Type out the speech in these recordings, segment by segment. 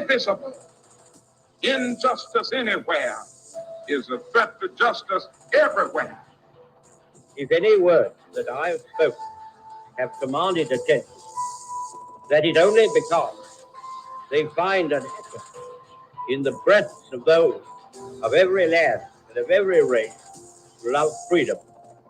indivisible. Injustice anywhere is a threat to justice everywhere. If any words that I have spoken have commanded attention, that is only because they find an echo in the breasts of those of every land and of every race who love freedom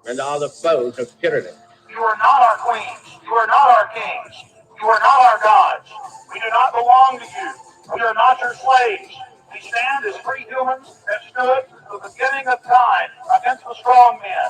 and are the foes of tyranny. You are not our queens. You are not our kings. You are not our gods. We do not belong to you. We are not your slaves. We stand as free humans that stood from the beginning of time against the strong men.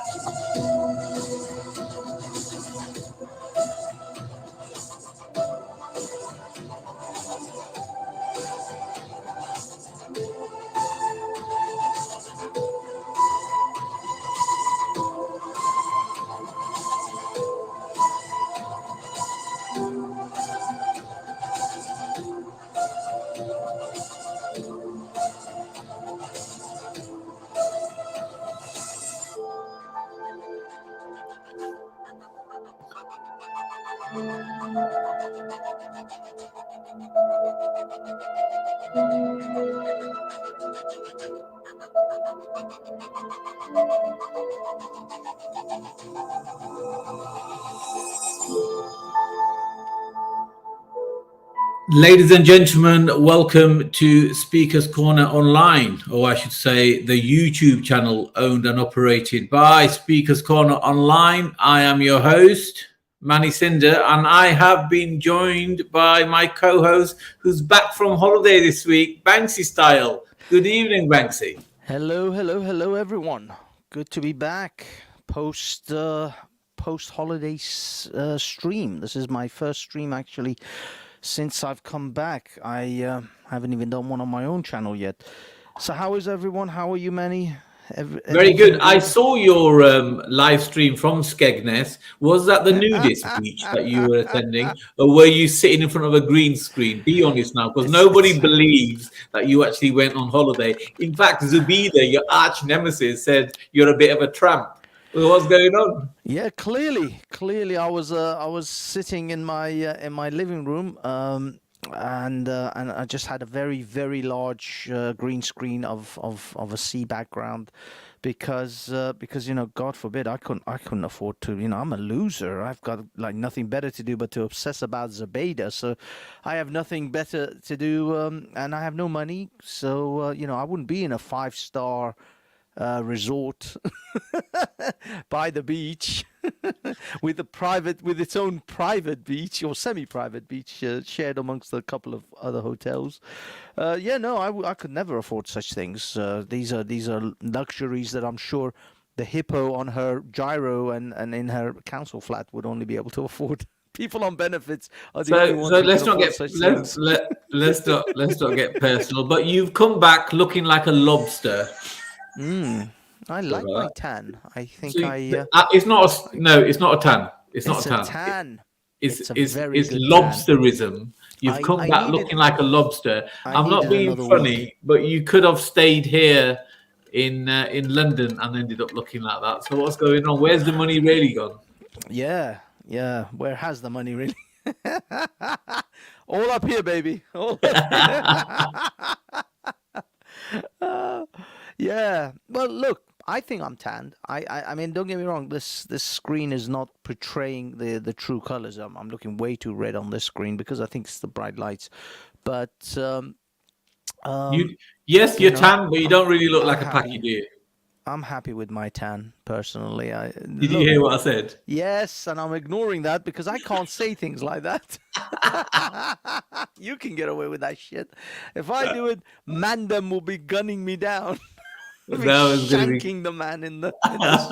Ladies and gentlemen, welcome to Speakers Corner Online, or I should say the YouTube channel owned and operated by Speakers Corner Online. I am your host, Manny Cinder, and I have been joined by my co-host who's back from holiday this week, Banksy style. Good evening, Banksy. Hello, everyone. Good to be back post holiday stream. This is my first stream actually since I've come back. I haven't even done one on my own channel yet. So how is everyone? How are you, Manny? Very good. I saw your live stream from Skegness. Was that the nudist beach that you were attending, or were you sitting in front of a green screen? Be honest now, because nobody believes that you actually went on holiday. In fact, Zubida, your arch nemesis, said you're a bit of a tramp. What's going on? Yeah, clearly, I was sitting in my living room, and I just had a very large green screen of a sea background, because God forbid I couldn't afford to. I'm a loser. I've got like nothing better to do but to obsess about Zubeda. So I have nothing better to do, and I have no money. So I wouldn't be in a 5-star resort by the beach with its own private beach or semi-private beach shared amongst a couple of other hotels. I could never afford such things. These are luxuries that I'm sure the hippo on her gyro and in her council flat would only be able to afford. People on benefits are the only ones. So let's not get personal. But you've come back looking like a lobster. I like my tan. I think it's not a tan. It's not a tan. It's lobsterism. Tan. You've come back looking like a lobster. I'm not being funny, but you could have stayed here in London and ended up looking like that. So what's going on? Where's the money really gone? Yeah. Where has the money really? All up here, baby. All up here. Yeah. Well, look, I think I'm tanned. I mean, don't get me wrong. This screen is not portraying the true colors. I'm looking way too red on this screen because I think it's the bright lights. But you're tan, but you don't really look like a packy, do you? I'm happy with my tan, personally. Did you hear what I said? Yes, and I'm ignoring that because I can't say things like that. You can get away with that shit. If I do it, Mandem will be gunning me down. Shanking the man in the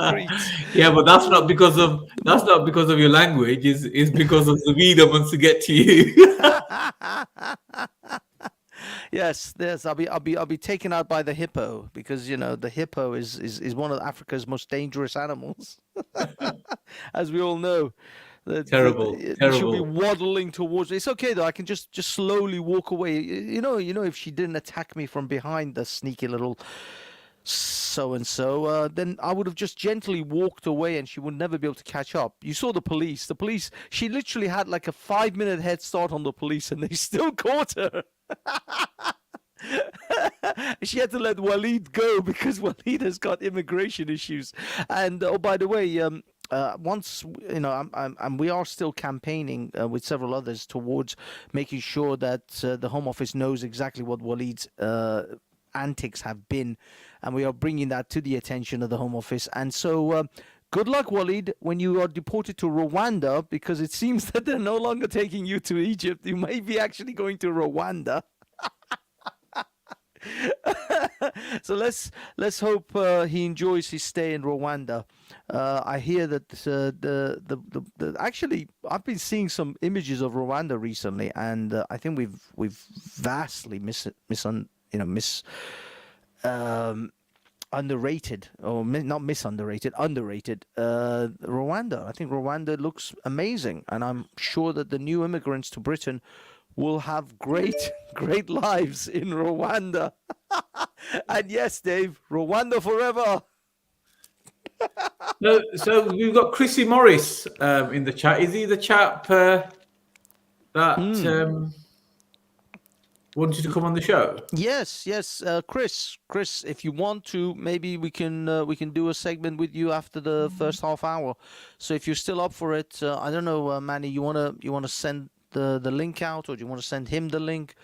streets. Yeah, but that's not because of your language. It's because of the Vida wants to get to you. Yes. I'll be taken out by the hippo because the hippo is one of Africa's most dangerous animals, as we all know. Terrible. She'll be waddling towards me. It's okay though. I can just slowly walk away. If she didn't attack me from behind, the sneaky little so-and-so, then I would have just gently walked away and she would never be able to catch up. You saw the police, she literally had like a 5-minute head start on the police and they still caught her. She had to let Waleed go because Waleed has got immigration issues. And oh, by the way, once we are still campaigning with several others towards making sure that the Home Office knows exactly what Waleed's antics have been, and we are bringing that to the attention of the Home Office. And so, good luck, Waleed, when you are deported to Rwanda, because it seems that they're no longer taking you to Egypt. You may be actually going to Rwanda. So let's hope he enjoys his stay in Rwanda. I hear that the actually I've been seeing some images of Rwanda recently, and I think we've vastly underrated, or not misunderrated, underrated Rwanda. I think Rwanda looks amazing, and I'm sure that the new immigrants to Britain will have great lives in Rwanda. And yes, Dave, Rwanda forever. No, so we've got Chrissy Morris in the chat. Is he the chap that wanted to come on the show? Yes, Chris, if you want to, maybe we can do a segment with you after the first half hour. So if you're still up for it, I don't know, Manny, you wanna send the link out, or do you want to send him the link,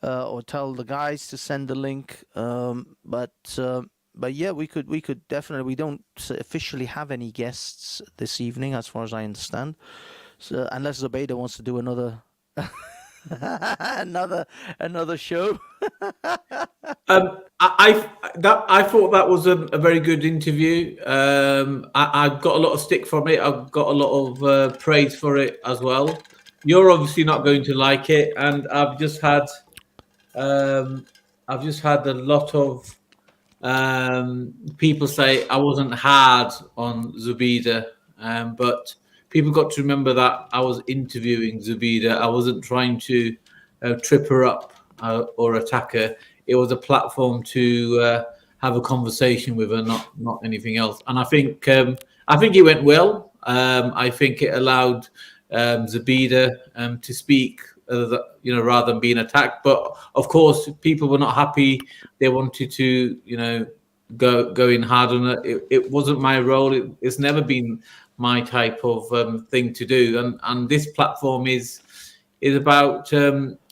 or tell the guys to send the link? But yeah, we could definitely. We don't officially have any guests this evening, as far as I understand. So unless Zubaydah wants to do another another show. I thought that was a very good interview. I got a lot of stick from it. I've got a lot of praise for it as well. You're obviously not going to like it, and I've just had a lot of people say I wasn't hard on Zubaydah, but people got to remember that I was interviewing Zubaydah. I wasn't trying to trip her up or attack her. It was a platform to have a conversation with her, not anything else. And I think it went well. I think it allowed Zubaydah to speak, rather than being attacked. But of course, people were not happy. They wanted to, go in hard on it. It wasn't my role. It's never been my type of thing to do. And this platform is about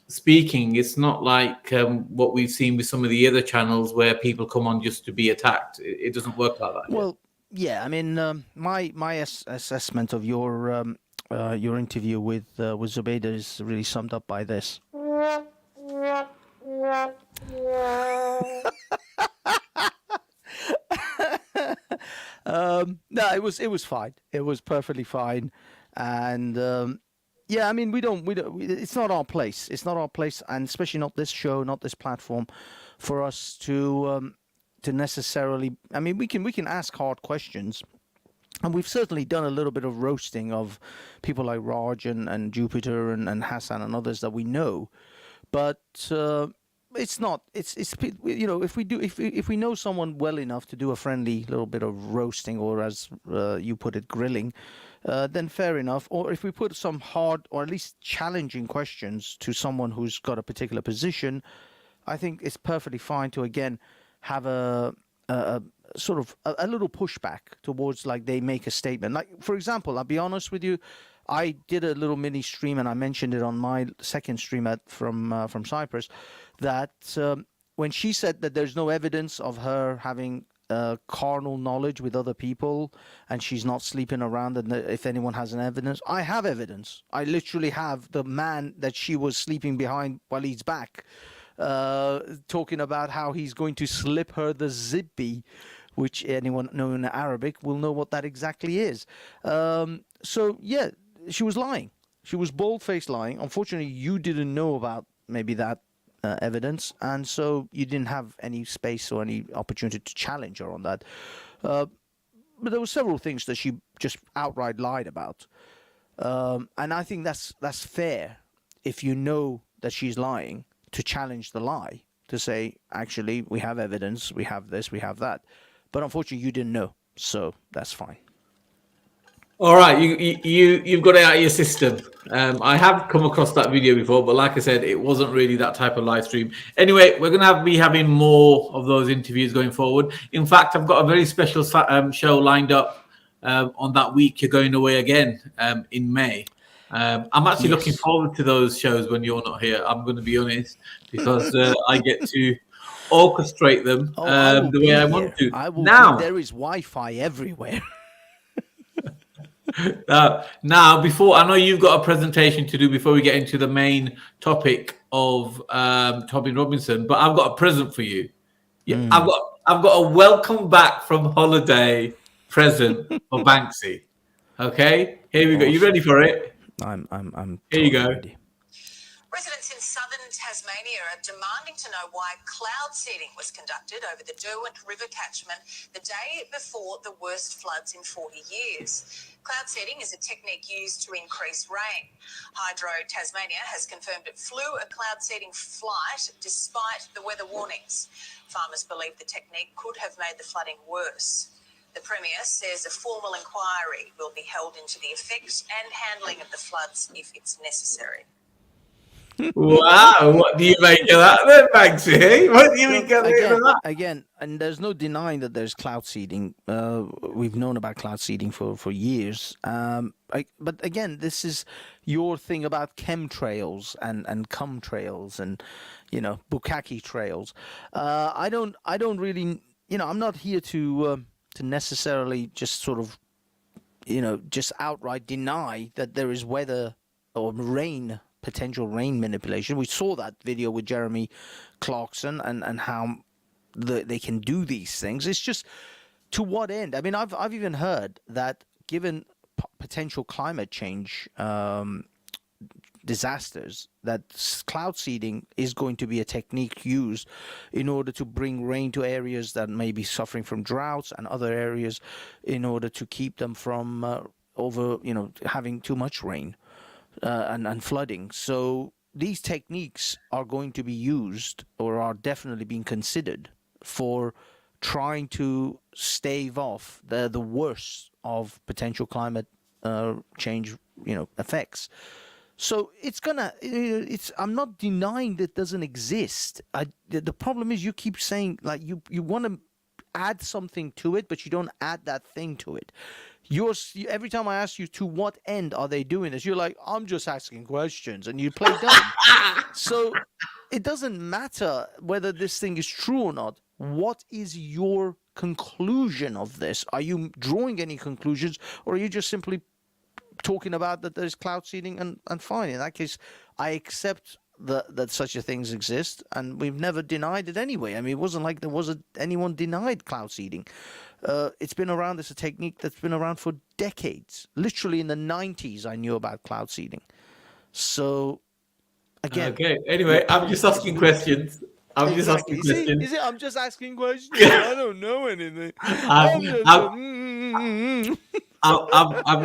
speaking. It's not like what we've seen with some of the other channels where people come on just to be attacked. It doesn't work like that. Well, yeah. I mean, my assessment of your interview with Zubaydah is really summed up by this. No, it was fine. It was perfectly fine, and yeah, I mean, we don't. It's not our place. It's not our place, and especially not this show, not this platform, for us to necessarily. I mean, we can ask hard questions. And we've certainly done a little bit of roasting of people like Raj and Jupiter and Hassan and others that we know, but it's not. It's if we know someone well enough to do a friendly little bit of roasting, or as you put it, grilling, then fair enough. Or if we put some hard or at least challenging questions to someone who's got a particular position, I think it's perfectly fine to again have a sort of a little pushback towards, like, they make a statement. Like, for example, I'll be honest with you, I did a little mini stream, and I mentioned it on my second stream from Cyprus, that when she said that there's no evidence of her having carnal knowledge with other people, and she's not sleeping around, and if anyone has an evidence, I have evidence. I literally have the man that she was sleeping behind Waleed's back, talking about how he's going to slip her the zibbi, which anyone knowing Arabic will know what that exactly is. So yeah, she was lying. She was bald-faced lying. Unfortunately, you didn't know about maybe that evidence, and so you didn't have any space or any opportunity to challenge her on that. But there were several things that she just outright lied about, and I think that's fair if you know that she's lying, to challenge the lie, to say, actually, we have evidence, we have this, we have that. But unfortunately, you didn't know, so that's fine. All right, you've got it out of your system. I have come across that video before, but like I said, it wasn't really that type of live stream. Anyway, we're going to be having more of those interviews going forward. In fact, I've got a very special show lined up on that week. You're going away again in May. I'm actually looking forward to those shows when you're not here. I'm going to be honest, because I get to orchestrate them the way I want to. I will Now, there is Wi-Fi everywhere. now, before I know you've got a presentation to do before we get into the main topic of Tommy Robinson, but I've got a present for you. Yeah, I've got a welcome back from holiday present for Banksy. Okay, here we go. You ready for it? I'm Here you go. ready. Residents in southern Tasmania are demanding to know why cloud seeding was conducted over the Derwent River catchment the day before the worst floods in 40 years. Cloud seeding is a technique used to increase rain. Hydro Tasmania has confirmed it flew a cloud seeding flight despite the weather warnings. Farmers believe the technique could have made the flooding worse. The Premier says a formal inquiry will be held into the effects and handling of the floods if it's necessary. Wow, what do you make of that then, Banksy? What do you make of that? Again, and there's no denying that there's cloud seeding. We've known about cloud seeding for years. But again, this is your thing about chemtrails and cum trails and, bukkake trails. I don't really, I'm not here to necessarily just sort of, just outright deny that there is weather or potential rain manipulation. We saw that video with Jeremy Clarkson and how they can do these things. It's just to what end? I mean, I've even heard that given potential climate change disasters, that cloud seeding is going to be a technique used in order to bring rain to areas that may be suffering from droughts and other areas in order to keep them from having too much rain. And flooding. So these techniques are going to be used or are definitely being considered for trying to stave off the worst of potential climate change, effects. So I'm not denying that it doesn't exist. The problem is you keep saying like you want to add something to it, but you don't add that thing to it. Every time I ask you to what end are they doing this, you're like, I'm just asking questions, and you play dumb. So it doesn't matter whether this thing is true or not. What is your conclusion of this? Are you drawing any conclusions, or are you just simply talking about that there's cloud seeding and fine? In that case, I accept that such a things exist, and we've never denied it anyway. I mean, it wasn't like anyone denied cloud seeding. It's been around. It's a technique that's been around for decades. Literally in the 90s, I knew about cloud seeding. So, again. Okay. Anyway, I'm just asking questions. I'm just asking questions. Is it? I'm just asking questions. I don't know anything. I'm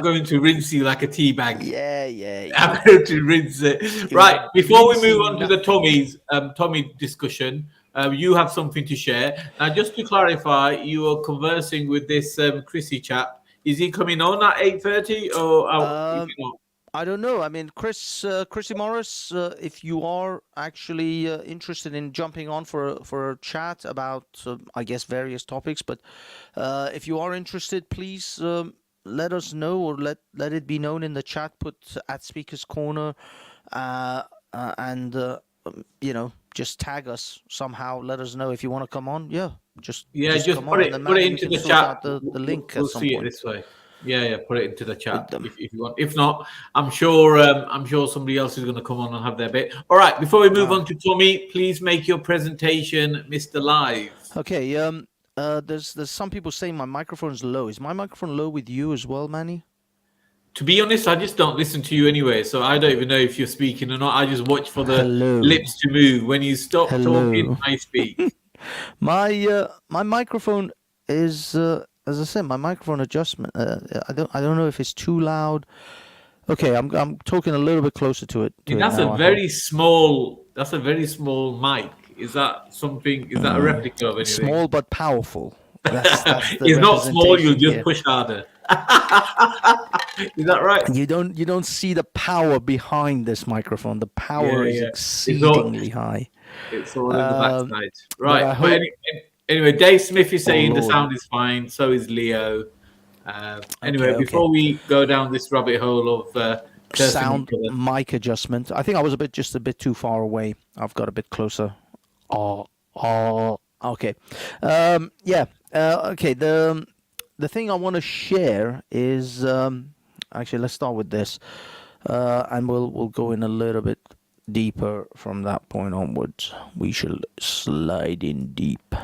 going to rinse you like a tea bag. Yeah. I'm going to rinse it. Right. Before we move on to the Tommy discussion, you have something to share. Now, just to clarify, you are conversing with this Chrissy chap. Is he coming on at 8:30 or? I don't know. I mean, Chrissy Morris, if you are actually interested in jumping on for a chat about, I guess, various topics, but if you are interested, please let us know or let it be known in the chat. Put at Speaker's Corner, and just tag us somehow. Let us know if you want to come on. Just put it into the chat. The link we'll at some see point. it this way. Yeah, put it into the chat if you want. If not, I'm sure somebody else is going to come on and have their bit. All right, before we move on to Tommy, please make your presentation, Mr. Live. Okay. There's some people saying my microphone's low. Is my microphone low with you as well, Manny? To be honest, I just don't listen to you anyway, so I don't even know if you're speaking or not. I just watch for the lips to move. When you stop talking, I speak. My microphone is. As I said, my microphone adjustment. I don't know if it's too loud. Okay, I'm talking a little bit closer to it. That's a very small mic. Is that something? Is that a replica of anything? Small but powerful. That's it's not small. You'll just push harder. Is that right? You don't see the power behind this microphone. The power is Yeah. exceedingly high. It's all in the backside. But Right. I But hope. anyway, Dave Smith is saying the Lord. sound is fine. So is Leo. Anyway, Okay. before we go down this rabbit hole of cursing Sound each other. mic adjustment. I think I was just a bit too far away. I've got a bit closer. Oh. Okay. Yeah. Okay. The thing I want to share is actually let's start with this, and we'll go in a little bit deeper from that point onwards. We shall slide in deep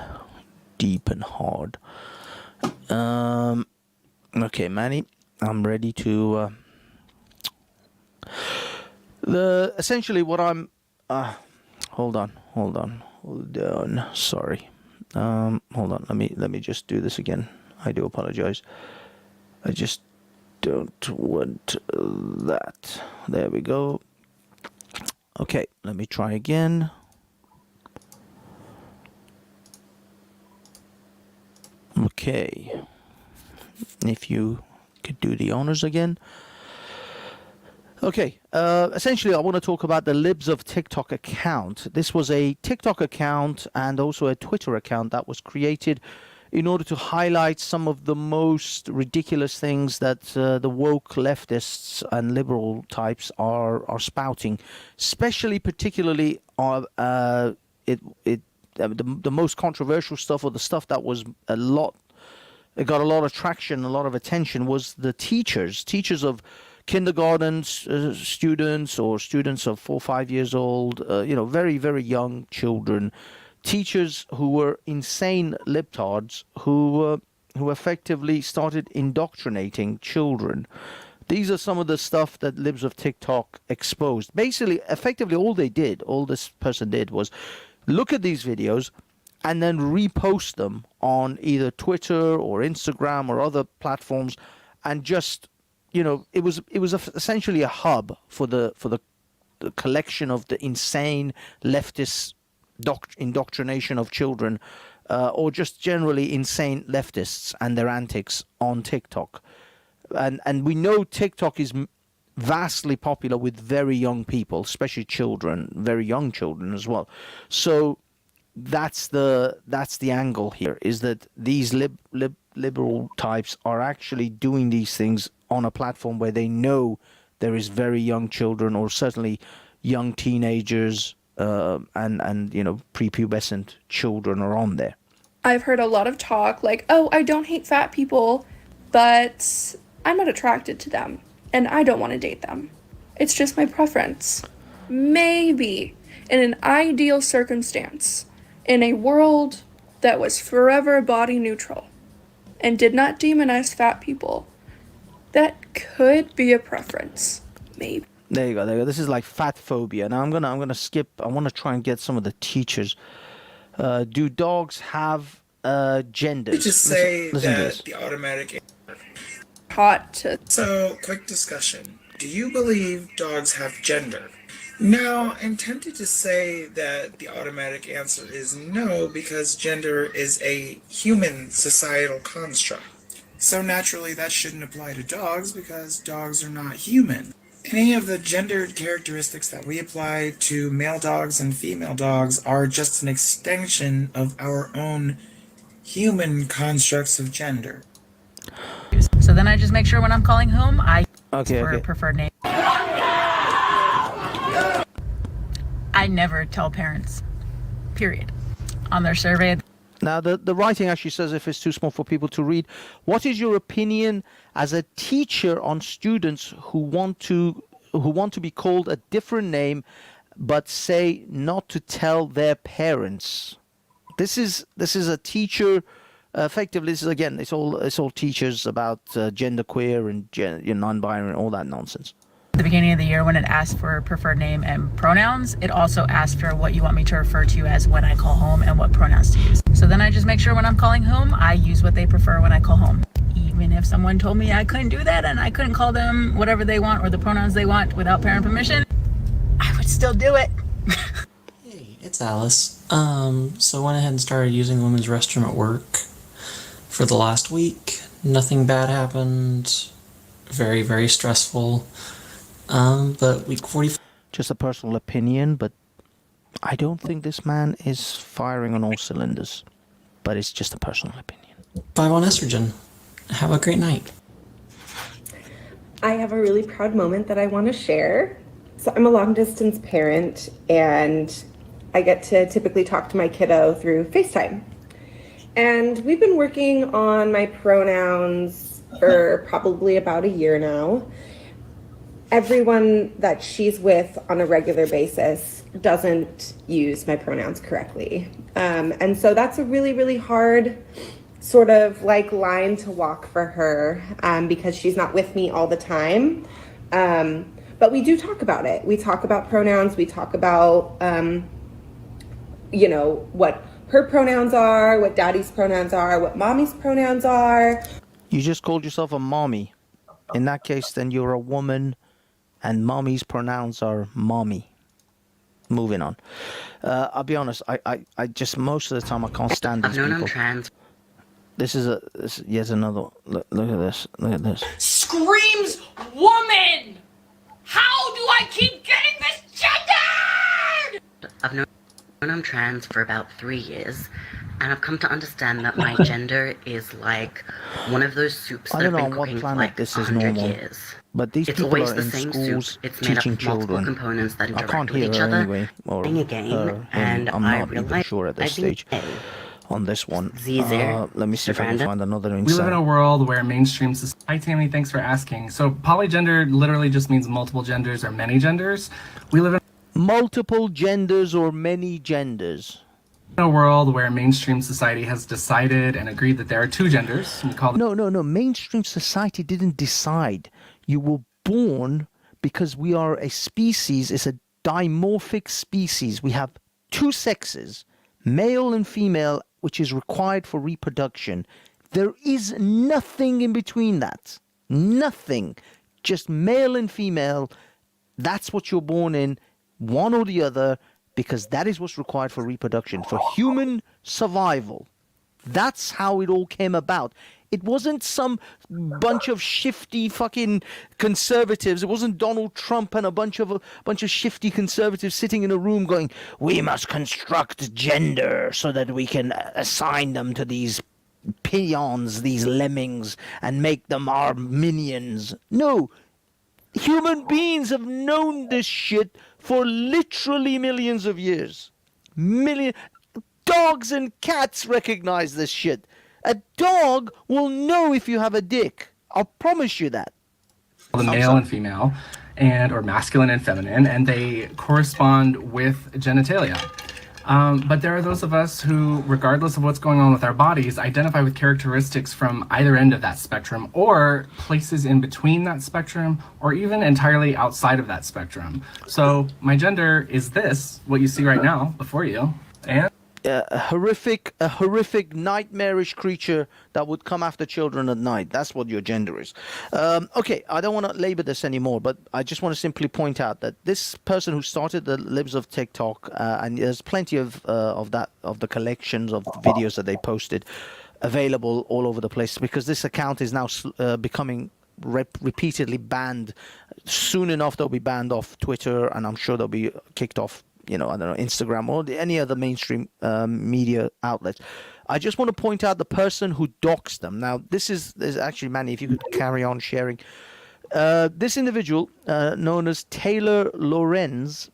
and hard. Okay, Manny, I'm ready to. Essentially what I'm. Hold on. Sorry. Hold on. Let me just do this again. I do apologize. I just don't want that. There we go. Okay, let me try again. Okay. If you could do the honors again. Okay, essentially I want to talk about the Libs of TikTok account. This was a TikTok account and also a Twitter account that was created in order to highlight some of the most ridiculous things that the woke leftists and liberal types are spouting, especially particularly the most controversial stuff, or the stuff that was it got a lot of traction, a lot of attention, was the teachers of kindergarten students, or students of 4 or 5 years old, very, very young children, teachers who were insane libtards who effectively started indoctrinating children. These are some of the stuff that Libs of TikTok exposed. Basically, effectively, all this person did was look at these videos and then repost them on either Twitter or Instagram or other platforms, and just, it was essentially a hub for the collection of the insane leftist indoctrination of children, or just generally insane leftists and their antics on TikTok. And we know TikTok is vastly popular with very young people, especially children, very young children as well. So that's the angle here, is that these liberal types are actually doing these things on a platform where they know there is very young children, or certainly young teenagers, and prepubescent children are on there. I've heard a lot of talk like, oh, I don't hate fat people, but I'm not attracted to them and I don't want to date them. It's just my preference. Maybe in an ideal circumstance, in a world that was forever body neutral and did not demonize fat people, that could be a preference. Maybe. There you go. This is like fat phobia. Now I'm gonna skip. I want to try and get some of the teachers. Do dogs have genders? Just say listen to that this. the automatic. Hot to. So, quick discussion. Do you believe dogs have gender? Now, I'm tempted to say that the automatic answer is no, because gender is a human societal construct. So naturally that shouldn't apply to dogs, because dogs are not human. Any of the gendered characteristics that we apply to male dogs and female dogs are just an extension of our own human constructs of gender. So then I just make sure when I'm calling home, I Okay. a preferred name. I never tell parents, period, on their survey. Now the writing actually says, if it's too small for people to read, what is your opinion as a teacher on students who want to be called a different name, but say not to tell their parents? This is a teacher. Effectively, this is, again, it's all teachers about genderqueer and non-binary and all that nonsense. At the beginning of the year, when it asks for preferred name and pronouns, it also asks for what you want me to refer to as when I call home and what pronouns to use. So then I just make sure when I'm calling home, I use what they prefer when I call home. Even if someone told me I couldn't do that and I couldn't call them whatever they want or the pronouns they want without parent permission, I would still do it. Hey, it's Alice. So I went ahead and started using the women's restroom at work for the last week. Nothing bad happened. Very, very stressful. But week 45. Just a personal opinion, but I don't think this man is firing on all cylinders. But it's just a personal opinion. 5 on estrogen. Have a great night. I have a really proud moment that I want to share. So I'm a long distance parent, and I get to typically talk to my kiddo through FaceTime. And we've been working on my pronouns for probably about a year now. Everyone that she's with on a regular basis doesn't use my pronouns correctly. And so that's a really, really hard sort of like line to walk for her, because she's not with me all the time. But we do talk about it. We talk about pronouns. We talk about, what her pronouns are, what daddy's pronouns are, what mommy's pronouns are. You just called yourself a mommy. In that case, then you're a woman, and mommy's pronouns are mommy. Moving on. I'll be honest, I just most of the time I can't stand these people. This is yet another. Look at this. Look at this. Screams woman! How do I keep getting this gendered? I've known I'm trans for about 3 years, and I've come to understand that my gender is like one of those soups that have been cooking for like 100 years. But these It's people always are the in same schools soup. It's made up teaching of multiple children. components that I interact can't with hear each her other, anyway, or being a game, her, and I'm I not even realize sure at this I think stage. On this one, Caesar, let me see if I can find another We live insight. in a world where mainstream society. Hi, Tammy. Thanks for asking. So, polygender literally just means multiple genders or many genders. We live in Multiple genders or many genders. a world where mainstream society has decided and agreed that there are 2 genders. And we call them. No. Mainstream society didn't decide. You were born because we are a species. It's a dimorphic species. We have 2 sexes, male and female, which is required for reproduction. There is nothing in between that. Nothing. Just male and female. That's what you're born in, one or the other, because that is what's required for reproduction, for human survival. That's how it all came about. It wasn't some bunch of shifty fucking conservatives. It wasn't Donald Trump and a bunch of shifty conservatives sitting in a room going, "We must construct gender so that we can assign them to these peons, these lemmings, and make them our minions." No. Human beings have known this shit for literally millions of years. Dogs and cats recognize this shit. A dog will know if you have a dick. I'll promise you that. The male and female, or masculine and feminine, and they correspond with genitalia. But there are those of us who, regardless of what's going on with our bodies, identify with characteristics from either end of that spectrum, or places in between that spectrum, or even entirely outside of that spectrum. So my gender is this, what you see right now before you, and A horrific, nightmarish creature that would come after children at night. That's what your gender is. Okay, I don't want to labor this anymore, but I just want to simply point out that this person who started the Libs of TikTok, and there's plenty of the collections of videos that they posted available all over the place, because this account is now becoming repeatedly banned. Soon enough, they'll be banned off Twitter, and I'm sure they'll be kicked off, I don't know, Instagram or any other mainstream media outlets. I just want to point out the person who doxed them. Now, this is actually, Manny, if you could carry on sharing. This individual, known as Taylor Lorenz,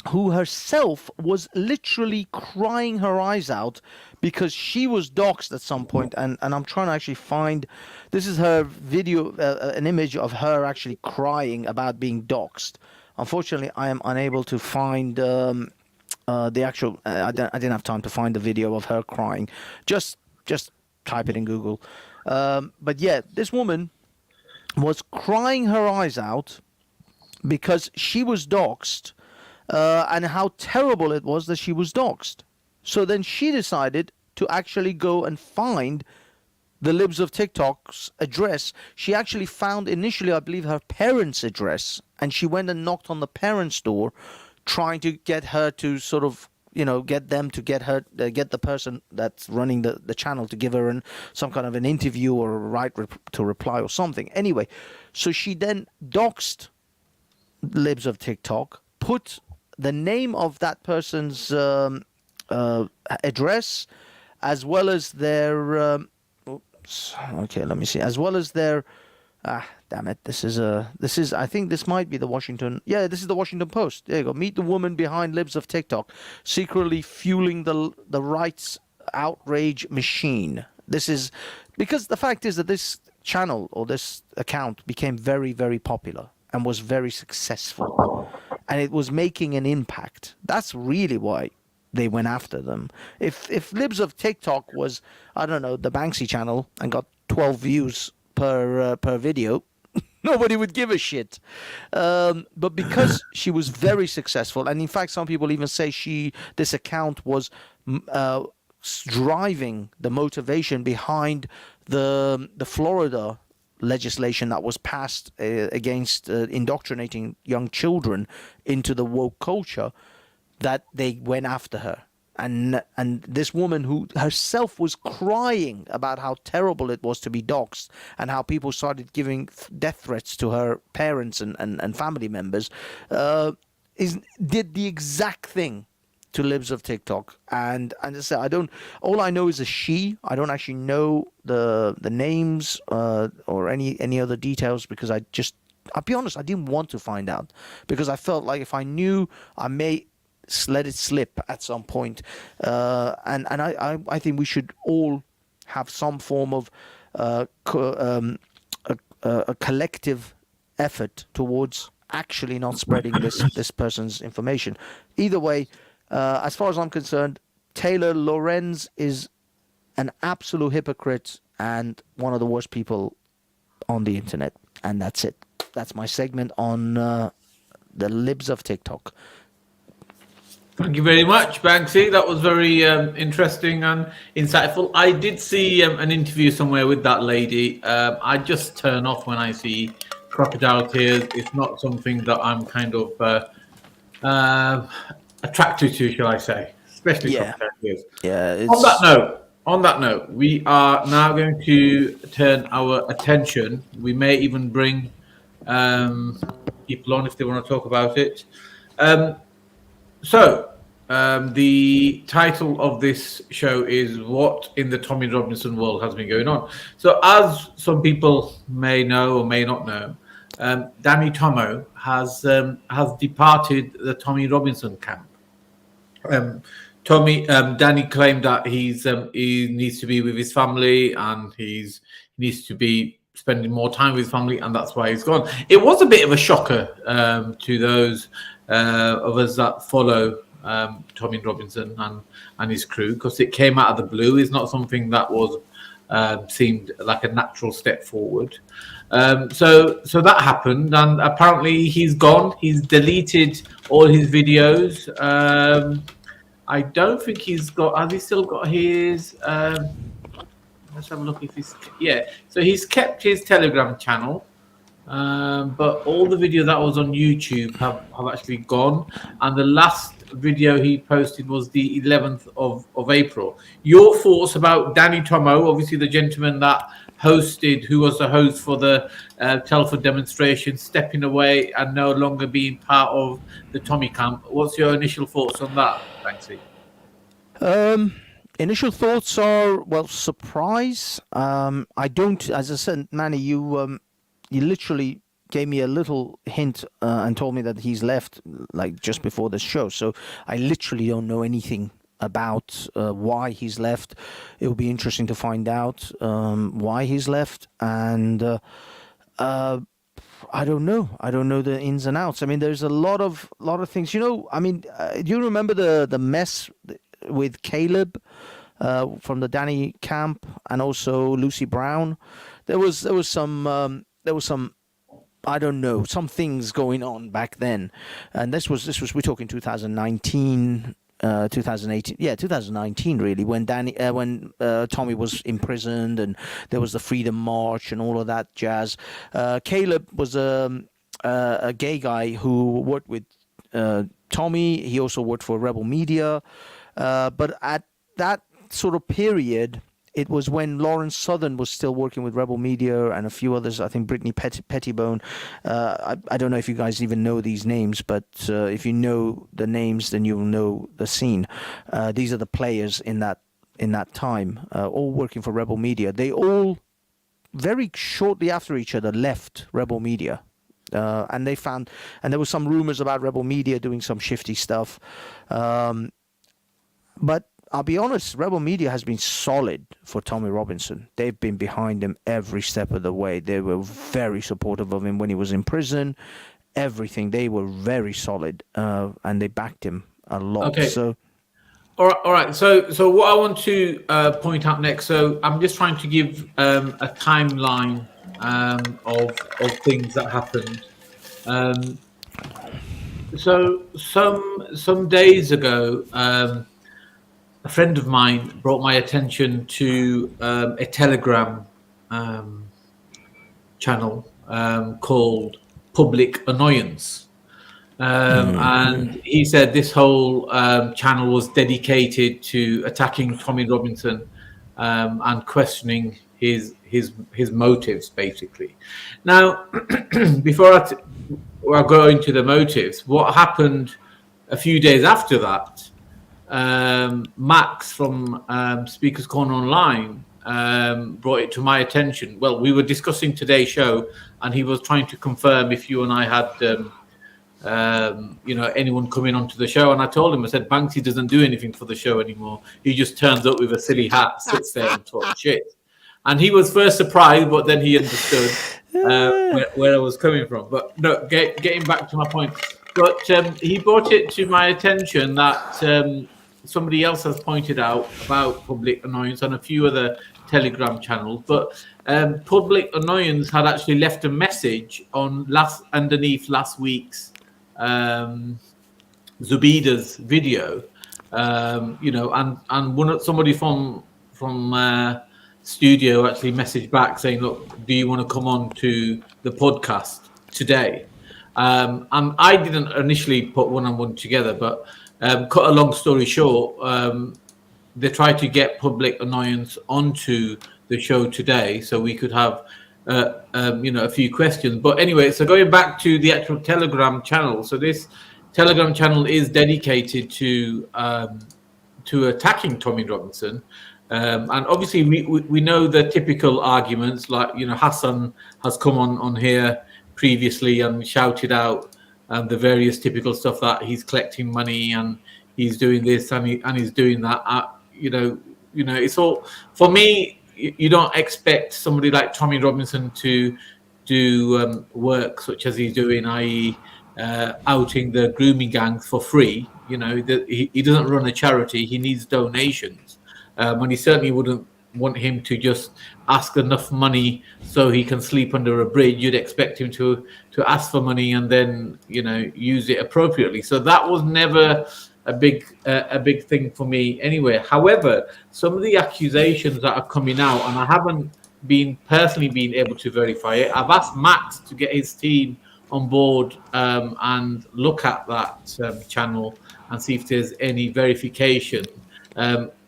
who herself was literally crying her eyes out because she was doxxed at some point, and I'm trying to actually find, this is her video, an image of her actually crying about being doxxed. Unfortunately, I am unable to find the actual, I didn't have time to find the video of her crying. Just type it in Google. But yeah, this woman was crying her eyes out because she was doxxed, and how terrible it was that she was doxxed. So then she decided to actually go and find the Libs of TikTok's address. She actually found initially, I believe, her parents' address, and she went and knocked on the parents' door, trying to get her to sort of get them to get the person that's running the channel to give her some kind of an interview or a right to reply or something. Anyway, so she then doxed Libs of TikTok, put the name of that person's address, as well as their okay, let me see, as well as their damn it, this is I think this might be the Washington. Yeah, this is the Washington Post. There you go. Meet the woman behind Libs of TikTok, secretly fueling the rights outrage machine. This is because the fact is that this channel or this account became very, very popular and was very successful, and it was making an impact. That's really why they went after them. If Libs of TikTok was, I don't know, the Banksy channel and got 12 views per video, nobody would give a shit. But because she was very successful, and in fact, some people even say this account was driving the motivation behind the Florida legislation that was passed against indoctrinating young children into the woke culture, that they went after her. And this woman who herself was crying about how terrible it was to be doxxed and how people started giving death threats to her parents and family members, did the exact thing to Libs of TikTok. And as I said, all I know is a she. I don't actually know the names or any other details, because I'll be honest, I didn't want to find out, because I felt like if I knew, I may let it slip at some point. And I think we should all have some form of a collective effort towards actually not spreading this person's information. Either way, as far as I'm concerned, Taylor Lorenz is an absolute hypocrite and one of the worst people on the internet. And that's it. That's my segment on the Libs of TikTok. Thank you very much, Banksy. That was very interesting and insightful. I did see an interview somewhere with that lady. I just turn off when I see crocodile tears. It's not something that I'm kind of attracted to, shall I say, especially crocodile tears. Yeah. On that note, we are now going to turn our attention. We may even bring people on if they want to talk about it. So, the title of this show is What in the Tommy Robinson World Has Been Going On? So, as some people may know or may not know, Danny Tomo has departed the Tommy Robinson camp. Danny claimed that he needs to be with his family and he needs to be spending more time with his family, and that's why he's gone. It was a bit of a shocker to those of us that follow Tommy Robinson and his crew, because it came out of the blue. It's not something that was seemed like a natural step forward. So that happened, and apparently he's gone. He's deleted all his videos. I don't think he's got. Has he still got his? Let's have a look if he's. Yeah. So he's kept his Telegram channel. But all the video that was on YouTube have actually gone, and the last video he posted was the 11th of April. Your thoughts about Danny Tomo, obviously the gentleman that who was the host for the Telford demonstration, stepping away and no longer being part of the Tommy camp. What's your initial thoughts on that, Banksy? Initial thoughts are, well, surprise. I don't, as I said, Manny, you literally gave me a little hint and told me that he's left like just before the show. So I literally don't know anything about why he's left. It will be interesting to find out why he's left. And I don't know. I don't know the ins and outs. I mean, there's a lot of things. You know, I mean, do you remember the mess with Caleb from the Danny camp and also Lucy Brown? There was some. I don't know, some things going on back then, and this was we're talking 2019, 2018, 2019 really, when Tommy was imprisoned and there was the Freedom March and all of that jazz. Caleb was a gay guy who worked with Tommy. He also worked for Rebel Media. But at that sort of period, it was when Lawrence Southern was still working with Rebel Media and a few others. I think Brittany Pettibone. I don't know if you guys even know these names, but if you know the names, then you'll know the scene. These are the players in that time, all working for Rebel Media. They all very shortly after each other left Rebel Media. And there was some rumors about Rebel Media doing some shifty stuff. But I'll be honest, Rebel Media has been solid for Tommy Robinson. They've been behind him every step of the way. They were very supportive of him when he was in prison. Everything. They were very solid, and they backed him a lot. Okay. So, all right. So what I want to point out next. So I'm just trying to give a timeline of things that happened. So some days ago, a friend of mine brought my attention to a Telegram channel called Public Annoyance. And he said this whole channel was dedicated to attacking Tommy Robinson and questioning his motives, basically. Now, before I go into the motives, what happened a few days after that, Max from Speakers Corner Online brought it to my attention. Well, we were discussing today's show, and he was trying to confirm if you and I had, anyone coming onto the show. And I told him, I said, Banksy doesn't do anything for the show anymore. He just turns up with a silly hat, sits there and talks shit. And he was first surprised, but then he understood where I was coming from. But no, getting back to my point. But he brought it to my attention that somebody else has pointed out about Public Annoyance on a few other Telegram channels. But Public Annoyance had actually left a message on underneath last week's Zubida's video, and somebody from studio actually messaged back saying, look, do you want to come on to the podcast today? And I didn't initially put one and one together, but cut a long story short, they tried to get Public Annoyance onto the show today so we could have a few questions. But anyway, so going back to the actual Telegram channel, so this Telegram channel is dedicated to attacking Tommy Robinson. And obviously we know the typical arguments, like, Hassan has come on here previously and shouted out the various typical stuff that he's collecting money and he's doing this and he's doing that. It's all, for me, you don't expect somebody like Tommy Robinson to do work such as he's doing, i.e. outing the grooming gangs for free. He doesn't run a charity. He needs donations. And he certainly wouldn't want him to just ask enough money so he can sleep under a bridge. You'd expect him to ask for money and then use it appropriately. So that was never a big thing for me anyway. However, some of the accusations that are coming out, and I haven't personally been able to verify it. I've asked Max to get his team on board and look at that channel and see if there's any verification.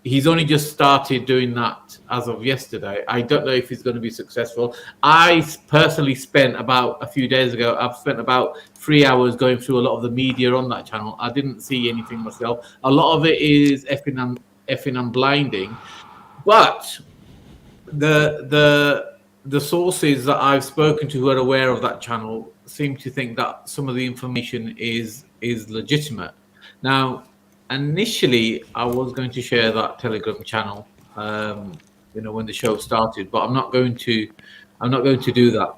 He's only just started doing that as of yesterday. I don't know if he's going to be successful. I personally spent a few days ago, I've spent about 3 hours going through a lot of the media on that channel. I didn't see anything myself. A lot of it is effing and blinding. But the sources that I've spoken to who are aware of that channel seem to think that some of the information is legitimate. Now, initially, I was going to share that Telegram channel, when the show started, but I'm not going to do that.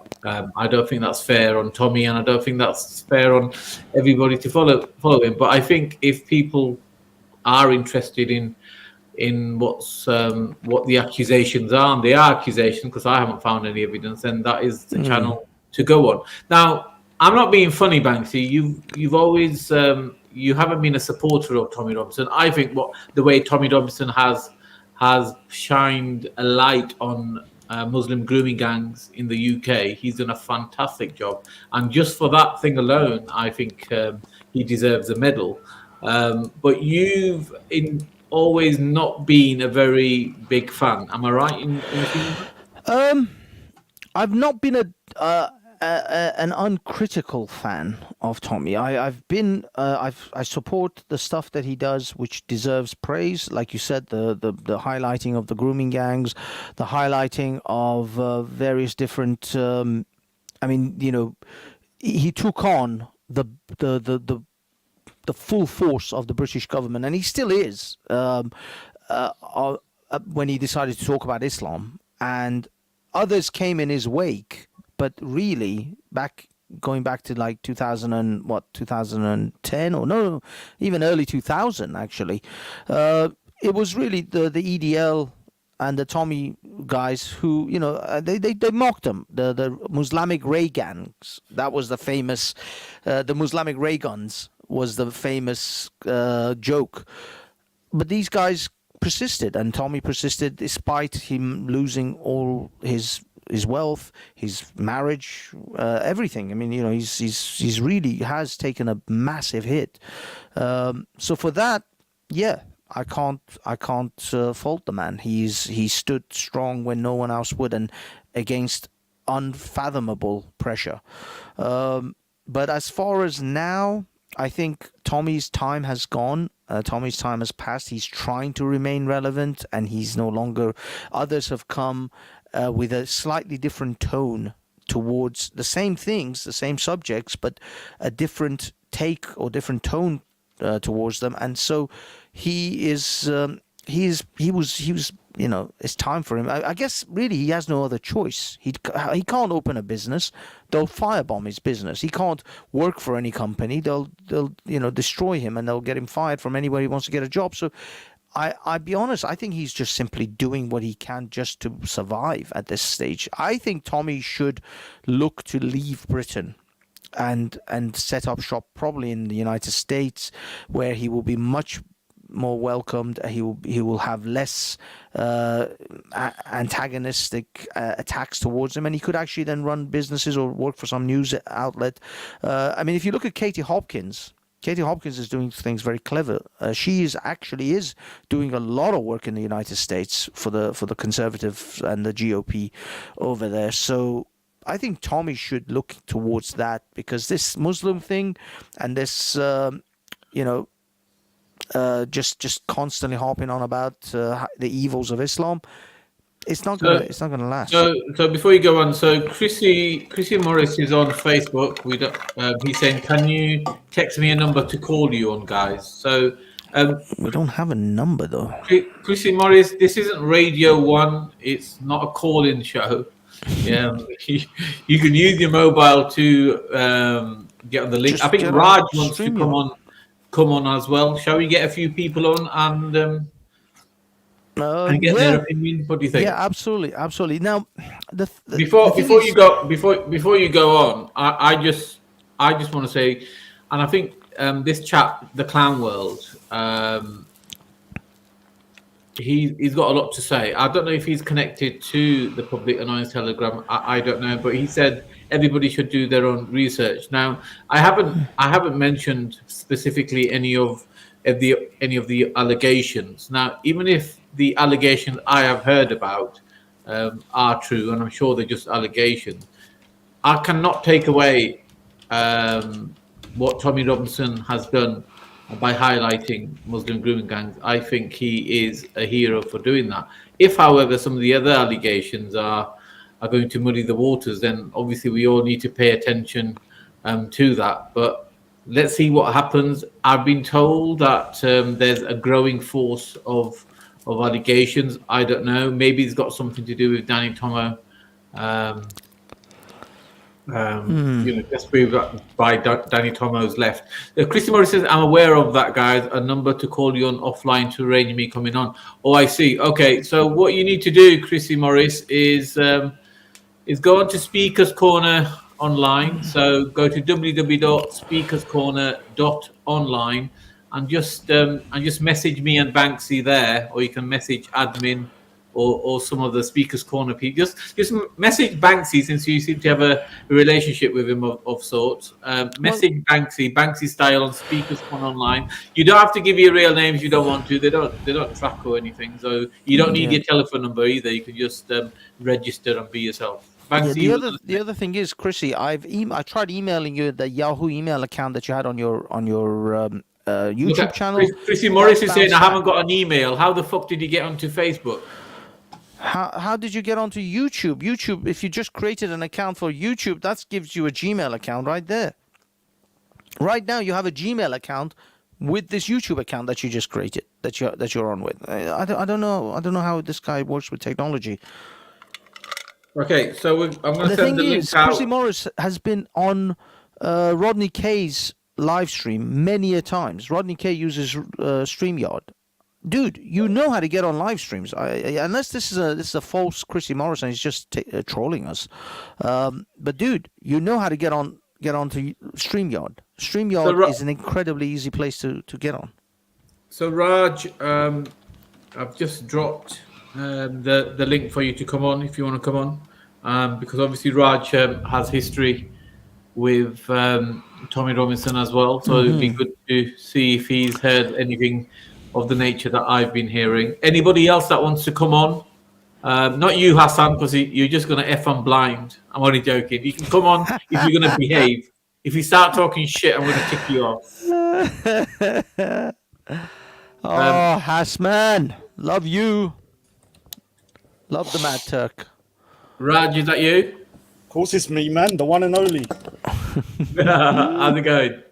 I don't think that's fair on Tommy, and I don't think that's fair on everybody to follow him. But I think if people are interested in what the accusations are, and they are accusations because I haven't found any evidence, then that is the channel to go on. Now, I'm not being funny, Banksy. You've always you haven't been a supporter of Tommy Robinson. I think the way Tommy Robinson has shined a light on Muslim grooming gangs in the UK. He's done a fantastic job, and just for that thing alone, I think he deserves a medal. But you've always not been a very big fan. Am I right in assuming that? I've not been an uncritical fan of Tommy. I support the stuff that he does, which deserves praise. Like you said, the highlighting of the grooming gangs, the highlighting of various different. He took on the full force of the British government, and he still is. When he decided to talk about Islam, and others came in his wake, but really going back to like 2010 or no, even early 2000 actually, it was really the EDL and the Tommy guys who, they mocked him. The Muslimic ray gangs, that was the famous, the Muslimic ray guns was the famous joke. But these guys persisted, and Tommy persisted despite him losing all his wealth, his marriage, everything. I mean, he's really has taken a massive hit. So for that, yeah, I can't fault the man. He stood strong when no one else would, and against unfathomable pressure. But as far as now, I think Tommy's time has gone. Tommy's time has passed. He's trying to remain relevant, and he's no longer. Others have come with a slightly different tone towards the same things, the same subjects, but a different take or different tone towards them. And so he was. It's time for him. I guess really he has no other choice. He can't open a business. They'll firebomb his business. He can't work for any company. They'll destroy him, and they'll get him fired from anywhere he wants to get a job. So I'll be honest, I think he's just simply doing what he can just to survive at this stage. I think Tommy should look to leave Britain and set up shop probably in the United States, where he will be much more welcomed. He will have less antagonistic attacks towards him, and he could actually then run businesses or work for some news outlet. I mean, if you look at Katie Hopkins is doing things very clever. She is doing a lot of work in the United States for the Conservatives and the GOP over there. So I think Tommy should look towards that, because this Muslim thing and this just constantly harping on about the evils of Islam, it's not gonna last. So before you go on, so Chrissy Morris is on Facebook. He's saying, can you text me a number to call you on, guys? So we don't have a number though. Chrissy Morris, this isn't Radio 1. It's not a call-in show. Yeah, you can use your mobile to get on the link. I think Raj wants to come on as well. Shall we get a few people on and get their opinion? What do you think? Yeah, absolutely. Now, before you go on, I just want to say, and I think this chap, the Clown World, he's got a lot to say. I don't know if he's connected to the Public Annoyance Telegram. I don't know, but he said everybody should do their own research. Now, I haven't mentioned specifically any of the allegations. Now, even if the allegations I have heard about are true, and I'm sure they're just allegations, I cannot take away what Tommy Robinson has done by highlighting Muslim grooming gangs. I think he is a hero for doing that. If, however, some of the other allegations are going to muddy the waters, then obviously we all need to pay attention to that. But let's see what happens. I've been told that there's a growing force of allegations. I don't know. Maybe it's got something to do with Danny Tomo. Just by Danny Tomo's left. Christy Morris says, I'm aware of that, guys. A number to call you on offline to arrange me coming on. Oh, I see. Okay, so what you need to do, Christy Morris, is go on to Speakers Corner online. So go to www.speakerscorner.online and just message me and Banksy there, or you can message admin or some of the Speakers Corner people, just message Banksy, since you seem to have a relationship with him of sorts. Message Banksy style on Speakers Corner Online. You don't have to give your real names. You don't want to. They don't track or anything. So you don't need your telephone number either. You can just register and be yourself. Banksy, Yeah, the other thing is, Chrissy, I tried emailing you the Yahoo email account that you had on your YouTube channel. Chrissy Morris is saying I haven't got an email. How the fuck did you get onto Facebook? How did you get onto YouTube? YouTube, if you just created an account for YouTube, that gives you a Gmail account right there. Right now, you have a Gmail account with this YouTube account that you just created, that you're on with. I don't know how this guy works with technology. Okay, so I'm going to send the link out. Chrissy Morris has been on Rodney Kay's live stream many a times. Rodney Kay uses StreamYard. Dude, you know how to get on live streams. Unless this is a false Chrissy Morris and he's just trolling us. But dude, you know how to get onto StreamYard. StreamYard is an incredibly easy place to get on. So Raj, I've just dropped the link for you to come on if you want to come on, because obviously Raj has history with Tommy Robinson as well. So it'd be good to see if he's heard anything of the nature that I've been hearing. Anybody else that wants to come on? Not you, Hassan, because you're just going to F on blind. I'm only joking. You can come on if you're going to behave. If you start talking shit, I'm going to kick you off. Hasman, love you. Love the Mad Turk. Raj, is that you? Of course it's me, man. The one and only. How's it going?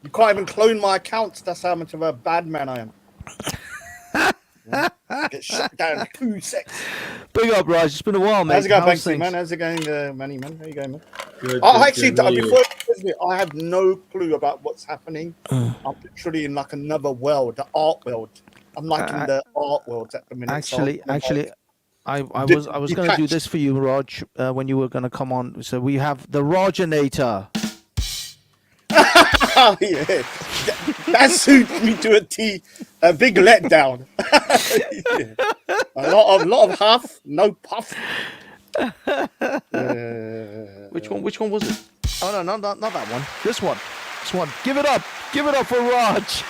You can't even clone my accounts. That's how much of a bad man I am. Get shut down in 2 seconds. Big up, Raj. It's been a while, mate. How's it going, Banksy, man? How's it going, Manny, man? How you going, man? Good, before I have no clue about what's happening. I'm literally in like another world, the art world. I'm like in the art world at the minute. Actually, I was going to do this for you, Raj, when you were going to come on. So we have the Roginator. Oh, yeah. That suits me to a T. A big letdown. Yeah. A lot of huff, no puff. Which one was it? Oh no, not that one. This one. Give it up for Raj.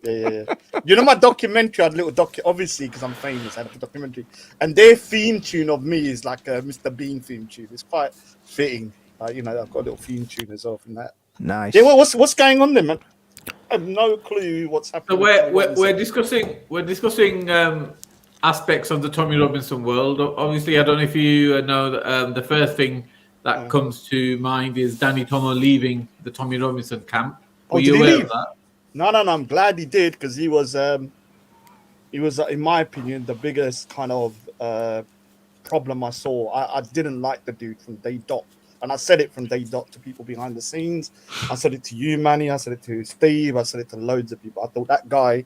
Yeah. You know my documentary, I had a little obviously because I'm famous, I had a documentary. And their theme tune of me is like a Mr. Bean theme tune. It's quite fitting. I've got a little theme tune as well from that. Nice. Yeah, what's going on there, man? I have no clue what's happening. So we're discussing aspects of the Tommy Robinson world. Obviously, I don't know if you know that the first thing that comes to mind is Danny Tomo leaving the Tommy Robinson camp. Were you aware of that? No. I'm glad he did, because he was, in my opinion, the biggest kind of problem I saw. I didn't like the dude from day dot. And I said it from day dot to people behind the scenes. I said it to you, Manny. I said it to Steve. I said it to loads of people. I thought that guy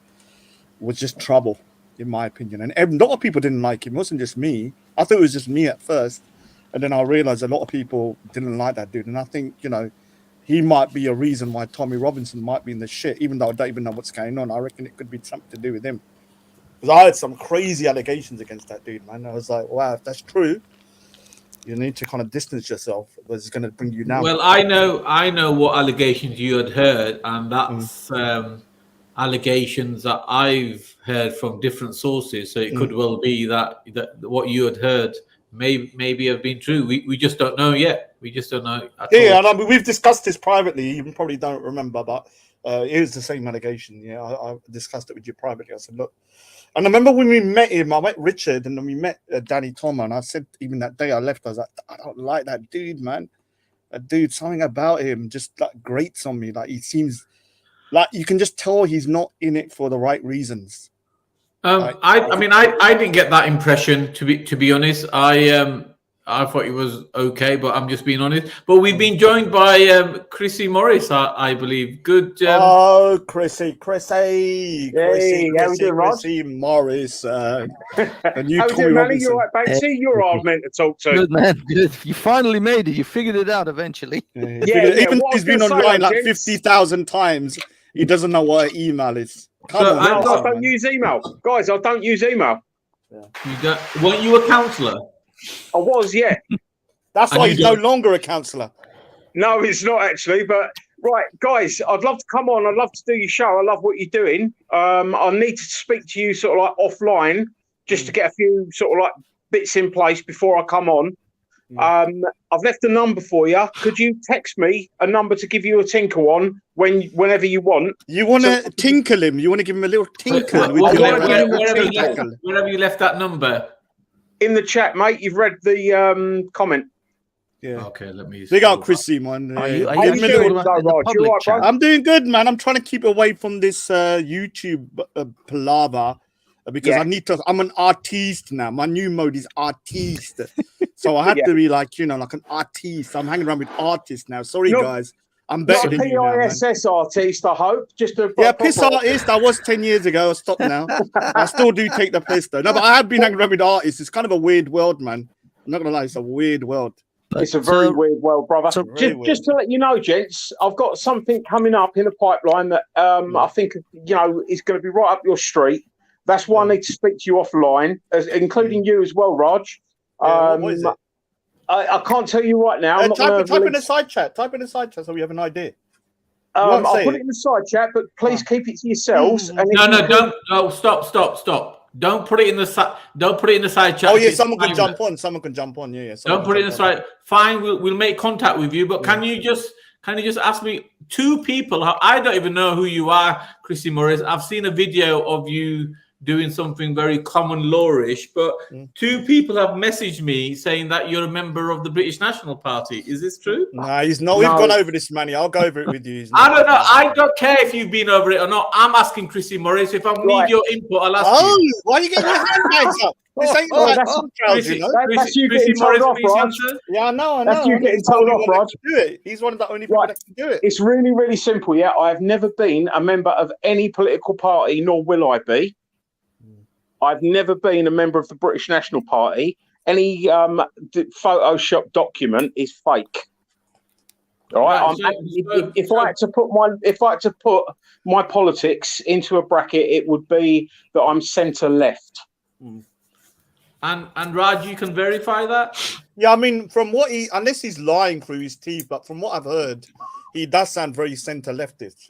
was just trouble, in my opinion. And a lot of people didn't like him. It wasn't just me. I thought it was just me at first. And then I realized a lot of people didn't like that dude. And I think, he might be a reason why Tommy Robinson might be in the shit, even though I don't even know what's going on. I reckon it could be something to do with him. Because I heard some crazy allegations against that dude, man. I was like, wow, if that's true, you need to kind of distance yourself, because it's going to bring you down. Well, I know what allegations you had heard, and that's allegations that I've heard from different sources. So it could well be that what you had heard maybe have been true. We just don't know yet. We just don't know. Yeah, and I mean, we've discussed this privately. You probably don't remember, but it was the same allegation. Yeah, I discussed it with you privately. I said, look. And I remember when we met him, I met Richard, and then we met Danny Tomo, and I said, even that day I left, I was like, I don't like that dude, man. That dude, something about him just like grates on me. Like, he seems like you can just tell he's not in it for the right reasons. I didn't get that impression, to be honest. I thought it was okay, but I'm just being honest. But we've been joined by Chrissy Morris, I believe. Good. Chrissy. Hey, how we doing, Rod? Chrissy Morris. And you, how Tommy Robinson. You all right, Banksy? You're all meant to talk to. Good, man. Good. You finally made it. You figured it out eventually. Even he's been online like 50,000 times. He doesn't know what an email is. So I don't use email, guys. I don't use email. You don't? Weren't you a counsellor? I was, yeah. That's And why you he's no don't- longer a counsellor. No, it's not actually. But right, guys, I'd love to come on. I'd love to do your show. I love what you're doing. I need to speak to you sort of like offline just to get a few sort of like bits in place before I come on. I've left a number for you. Could you text me a number to give you a tinkle on whenever you want? You want to tinkle him? You want to give him a little tinkle? Where have you left that number? In the chat, mate. You've read the comment. Yeah. Okay, let me. Big out, Chrissy, man. Are you Give him a actually little- in the public chat? I'm doing good, man. I'm trying to keep away from this YouTube palaver because I need to. I'm an artiste now. My new mode is artiste, so I have to be like like an artiste. I'm hanging around with artists now. Sorry, guys. I'm better than you now, man. PISS artist, I hope. Just a piss artist. I was 10 years ago. I stopped now. I still do take the piss though. No, but I have been hanging around with artists. It's kind of a weird world, man. I'm not gonna lie. It's a weird world. It's a very weird world, brother. Just to let you know, gents, I've got something coming up in the pipeline that I think is going to be right up your street. That's why I need to speak to you offline, including you as well, Raj. What is it? I can't tell you right now. Type in the side chat. Type in the side chat so we have an idea. I'll put it in the side chat, but please keep it to yourselves. And Don't. No, stop. Don't put it in the side. Don't put it in the side chat. Oh yeah, someone can jump on. Someone can jump on. Yeah. Don't put it in the side. Fine, we'll make contact with you. But can you just ask me two people? I don't even know who you are, Chrissy Morris. I've seen a video of you doing something very common law-ish, but two people have messaged me saying that you're a member of the British National Party. Is this true? Nah, he's not. We've gone over this, Manny. I'll go over it with you. I don't know. I don't care if you've been over it or not. I'm asking Chrissy Morris. If I need your input, I'll ask you. Why are you getting your handbags up? This ain't that's you getting told off, Raj. Yeah, I know. That's you getting told off, Raj. Do it. He's one of the only people that can do it. It's really, really simple. Yeah, I've never been a member of any political party, nor will I be. I've never been a member of the British National Party. Any Photoshop document is fake. All right. If I had to put my politics into a bracket, it would be that I'm centre left. And Raj, you can verify that? Yeah, I mean, from what unless he's lying through his teeth, but from what I've heard, he does sound very centre leftist.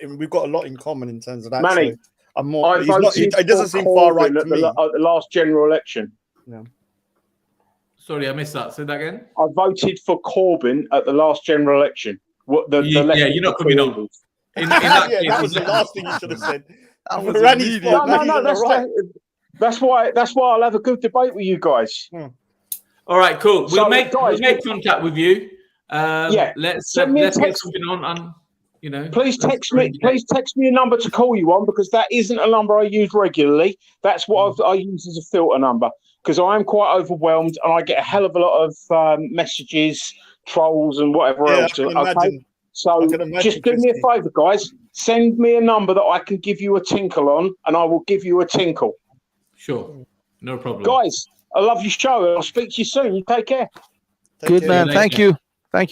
We've got a lot in common in terms of that. Manny, I'm more. It doesn't seem far right to me. At the last general election. Yeah. Sorry, I missed that. Say that again. I voted for Corbyn at the last general election. You're not coming on. That was the last thing you should have said. That's why I'll have a good debate with you guys. All right, cool. We'll make contact with you. Let's get something on. Please text me a number to call you on, because that isn't a number I use regularly. That's what I use as a filter number, because I am quite overwhelmed and I get a hell of a lot of messages, trolls, and whatever else. Okay, so just do me a favour, guys. Send me a number that I can give you a tinkle on, and I will give you a tinkle. Sure, no problem, guys. I love your show. I'll speak to you soon. You take care. Good man. Thank you,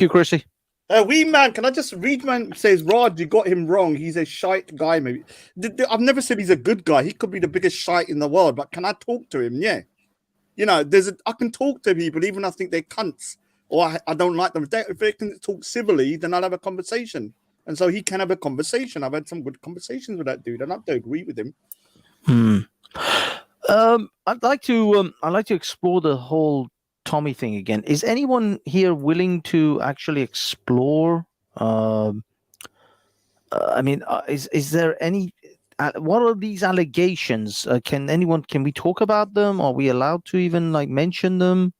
Chrissy. Man, can I just read? Man says, Rod, you got him wrong. He's a shite guy. Maybe I've never said he's a good guy. He could be the biggest shite in the world, but can I talk to him? Yeah, I can talk to people even if I think they're cunts or I don't like them. If they can talk civilly, then I'll have a conversation, and so he can have a conversation. I've had some good conversations with that dude, and I don't agree with him. I'd like to explore the whole Tommy thing again. Is anyone here willing to actually explore? Is there any? What are these allegations? Can we talk about them? Are we allowed to even mention them?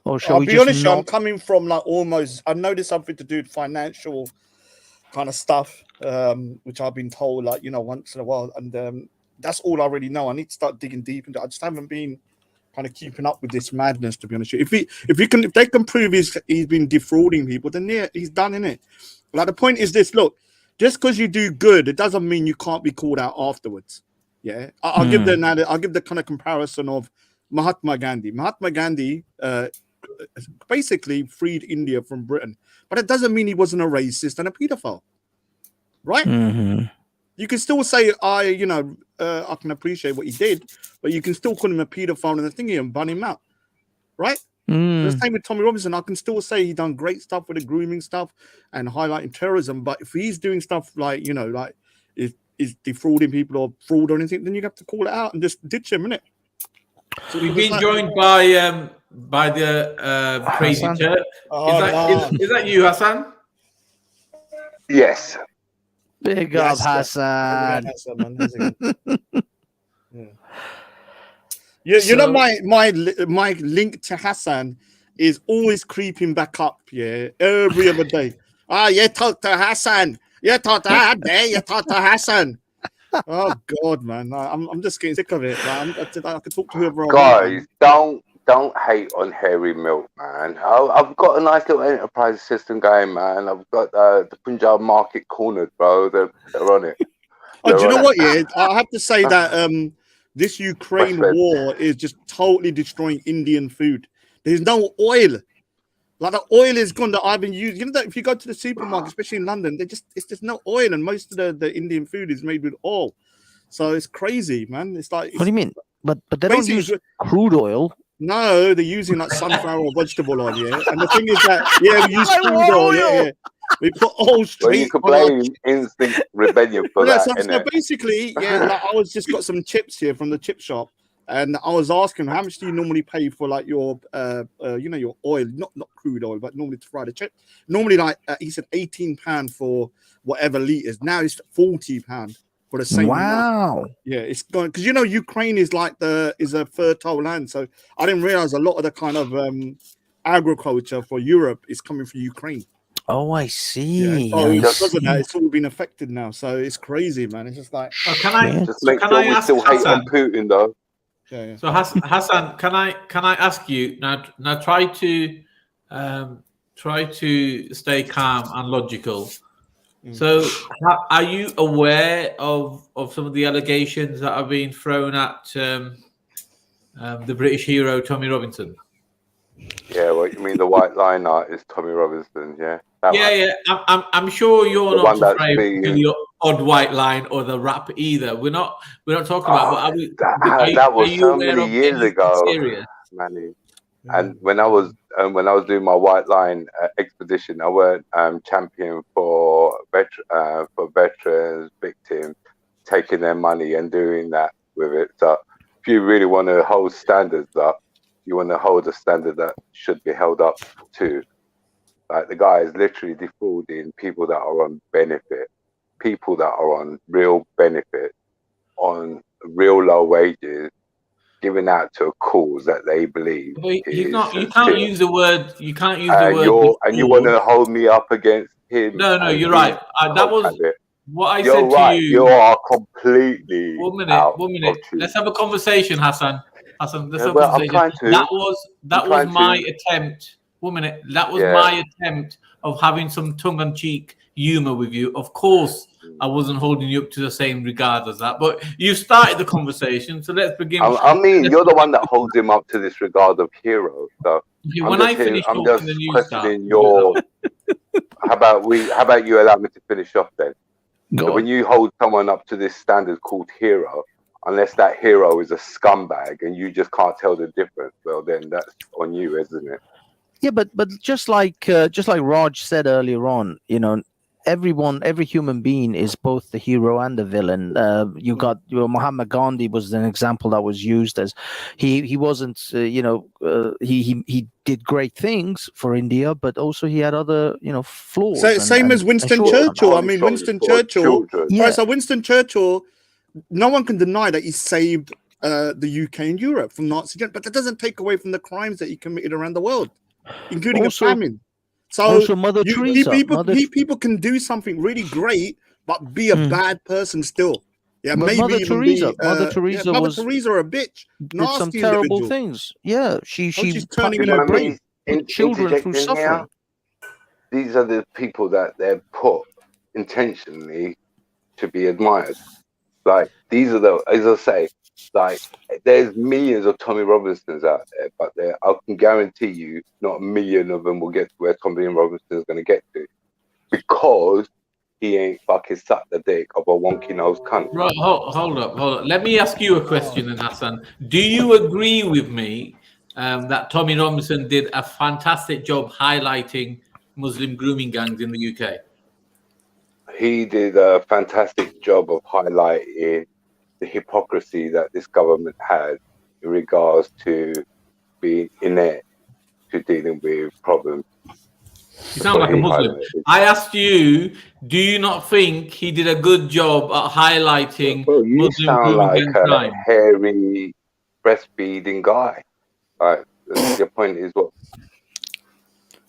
Or shall I'll we be just honest, not... I'm coming from almost. I know there's something to do with financial kind of stuff, which I've been told once in a while, and that's all I really know. I need to start digging deep into. I just haven't been kind of keeping up with this madness, to be honest with you. If they can prove he's been defrauding people, then yeah, he's done, innit? The point is this: look, just because you do good, it doesn't mean you can't be called out afterwards. Yeah, I'll give the kind of comparison of Mahatma Gandhi. Mahatma Gandhi basically freed India from Britain, but it doesn't mean he wasn't a racist and a pedophile, right? Mm-hmm. You can still say I can appreciate what he did, but you can still call him a paedophile and the thingy and ban him out, right? The same with Tommy Robinson. I can still say he done great stuff with the grooming stuff and highlighting terrorism, but if he's doing stuff like is defrauding people or fraud or anything, then you have to call it out and just ditch him, innit? We've been joined by the Crazy Hassan. Turk. Is that you, Hassan? Yes. Big up, Hassan. You know, my link to Hassan is always creeping back up. Yeah, every other day. You talk to Hassan. You talk to Hassan. Oh God, man, I'm just getting sick of it. Like, I could talk to whoever I want. Guys, don't hate on Hairy Milk, man. I've got a nice little enterprise system going, man. I've got the Punjab market cornered, bro. They're on it. Do you know what? Yeah, I have to say that this Ukraine war is just totally destroying Indian food. There's no oil. Like the oil is gone that I've been using. You know that if you go to the supermarket, especially in London, it's just no oil, and most of the Indian food is made with oil. So it's crazy, man. It's like what do you mean? But they don't use crude oil. No, they're using like sunflower or vegetable oil, yeah. And the thing is that we use crude oil, yeah. We put oil straight. Well, you could blame instinct rebellion for that. So basically, like I was just got some chips here from the chip shop, and I was asking how much do you normally pay for like your your oil, not crude oil, but normally to fry the chip. Normally, like he said, £18 for whatever liters. Now it's £40 for the same. Wow. Amount. Yeah, it's going because Ukraine is like is a fertile land, so I didn't realize a lot of the kind of agriculture for Europe is coming from Ukraine. Oh, I see. Yeah. Oh, because of that, it's all been affected now. So it's crazy, man. It's just like. Can I ask still hate on Putin though? Yeah. So Hassan, can I ask you now? Try to stay calm and logical. So, are you aware of some of the allegations that are being thrown at the British hero Tommy Robinson? Yeah, well, you mean the white line artist Tommy Robinson? Yeah. I'm sure you're not afraid of the odd white line or the rap either. We're not talking about. But that was so many years ago, Manny. And when I was doing my white line expedition, I went champion for veterans, victims, taking their money and doing that with it. So if you really want to hold standards up, you want to hold a standard that should be held up to. Like the guy is literally defrauding people that are on benefit, people that are on real benefit, on real low wages, giving out to a cause that they believe. You can't use the word. You can't use the word. And you want to hold me up against him? No, you're right. That was what I said to you. You are completely. One minute. Let's have a conversation, Hassan. Let's have a conversation. That was my attempt. 1 minute. That was my attempt of having some tongue-in-cheek humor with you. Of course, I wasn't holding you up to the same regard as that, but you started the conversation, so let's begin. You're the one that holds him up to this regard of hero. So when I finish I'm just questioning your. How about you allow me to finish off then? So when you hold someone up to this standard called hero, unless that hero is a scumbag and you just can't tell the difference, well then that's on you, isn't it? Yeah, but just like Raj said earlier on, every human being is both the hero and the villain. You got Mahatma Gandhi was an example that was used as he wasn't he did great things for India, but also he had other flaws. Same as Winston Churchill. I mean, Winston Churchill. Yeah. Right, so Winston Churchill, no one can deny that he saved the UK and Europe from Nazi, but that doesn't take away from the crimes that he committed around the world, including a famine. So also Mother Teresa. People can do something really great, but be a bad person still. Yeah, but maybe Mother even Teresa. be, Mother Teresa Mother was Teresa a bitch. did some terrible things. Yeah, she's turning in her brain. Children through suffering. These are the people that they're put intentionally to be admired. Like these are as I say, like there's millions of Tommy Robinsons out there, but I can guarantee you not a million of them will get to where Tommy Robinson is going to get to, because he ain't fucking sucked the dick of a wonky nose cunt. Right, hold up. Let me ask you a question, then, Hassan. Do you agree with me that Tommy Robinson did a fantastic job highlighting Muslim grooming gangs in the UK? He did a fantastic job of highlighting the hypocrisy that this government had in regards to being inept to dealing with problems. You sound like a Muslim. I asked you, do you not think he did a good job at highlighting you Muslim sound grooming like gang a crime? hairy breastfeeding guy. Like, your point is what?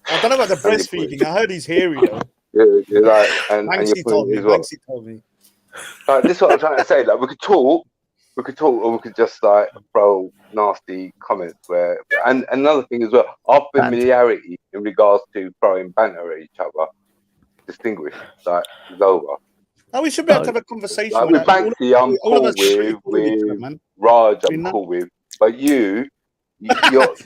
I don't know about the breastfeeding. I heard he's hairy though. You're like, and your Banksy point told me. is what? Banksy told me. Like, this is what I'm trying to say. Like, we could talk, or we could just like throw nasty comments. And another thing as well, our familiarity in regards to throwing banter at each other, distinguished, like, is over. No, we should be able to have a conversation. Like with Banksy, I'm cool with Raj, I'm cool with, but you're what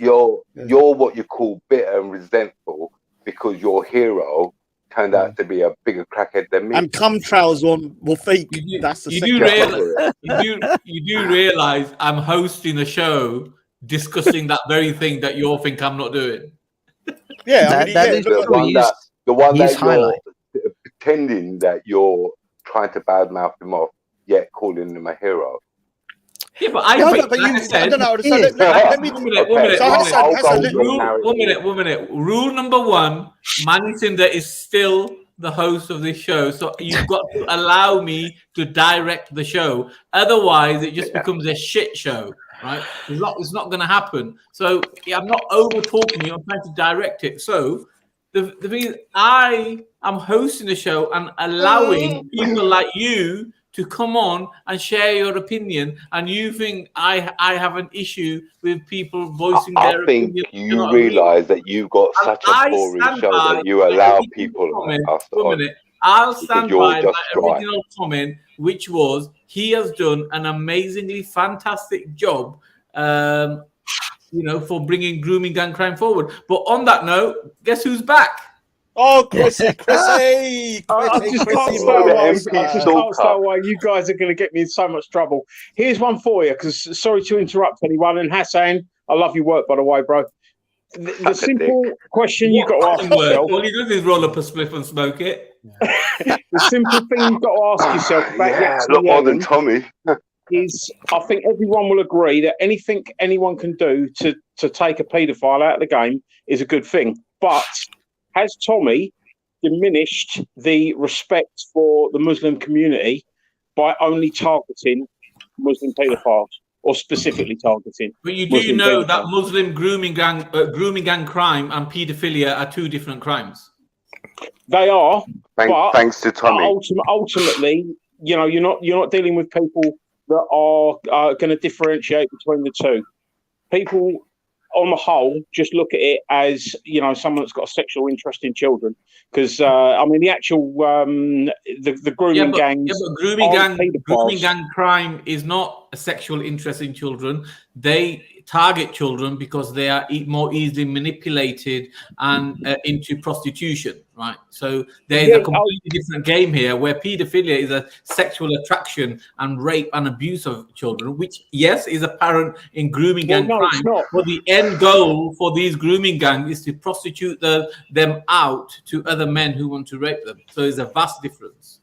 you call bitter and resentful because your hero turned out to be a bigger crackhead than me. And chemtrails were fake. That's the You do realize I'm hosting a show discussing that very thing that you all think I'm not doing. Yeah, I mean, the one that you're pretending that you're trying to badmouth him off, yet calling him a hero. Yeah, but I don't know. So let me. One minute. Rule number one: Manisinda is still the host of this show, so you've got to allow me to direct the show. Otherwise, it just becomes a shit show, right? It's not going to happen. So I'm not over talking you. I'm trying to direct it. So the thing is, I am hosting the show and allowing people like you to come on and share your opinion, and you think I have an issue with people voicing their opinion. I think you realise that you've got such a boring show that you allow people like us on. I'll stand by my original comment, which was he has done an amazingly fantastic job, for bringing grooming gang crime forward. But on that note, guess who's back? Oh, Chrissy! I just can't start why you guys are going to get me in so much trouble. Here's one for you, because sorry to interrupt anyone. And Hassan, I love your work, by the way, bro. The simple question you got to ask yourself. All you do is roll up a spliff and smoke it. The simple thing you've got to ask yourself about look more than Tommy. is I think everyone will agree that anything anyone can do to take a paedophile out of the game is a good thing. But has Tommy diminished the respect for the Muslim community by only targeting Muslim paedophiles, or specifically targeting? But you do know that Muslim grooming gang crime and paedophilia are two different crimes. They are, thanks to Tommy. Ultimately, you're not dealing with people that are going to differentiate between the two. People, on the whole, just look at it as someone that's got a sexual interest in children. Because the actual the grooming gangs. Yeah, but grooming gang crime is not a sexual interest in children. They target children because they are more easily manipulated and into prostitution, right? So there's a completely different game here, where paedophilia is a sexual attraction and rape and abuse of children, which yes is apparent in grooming gang crime. But the end goal for these grooming gangs is to prostitute them out to other men who want to rape them. So there's a vast difference.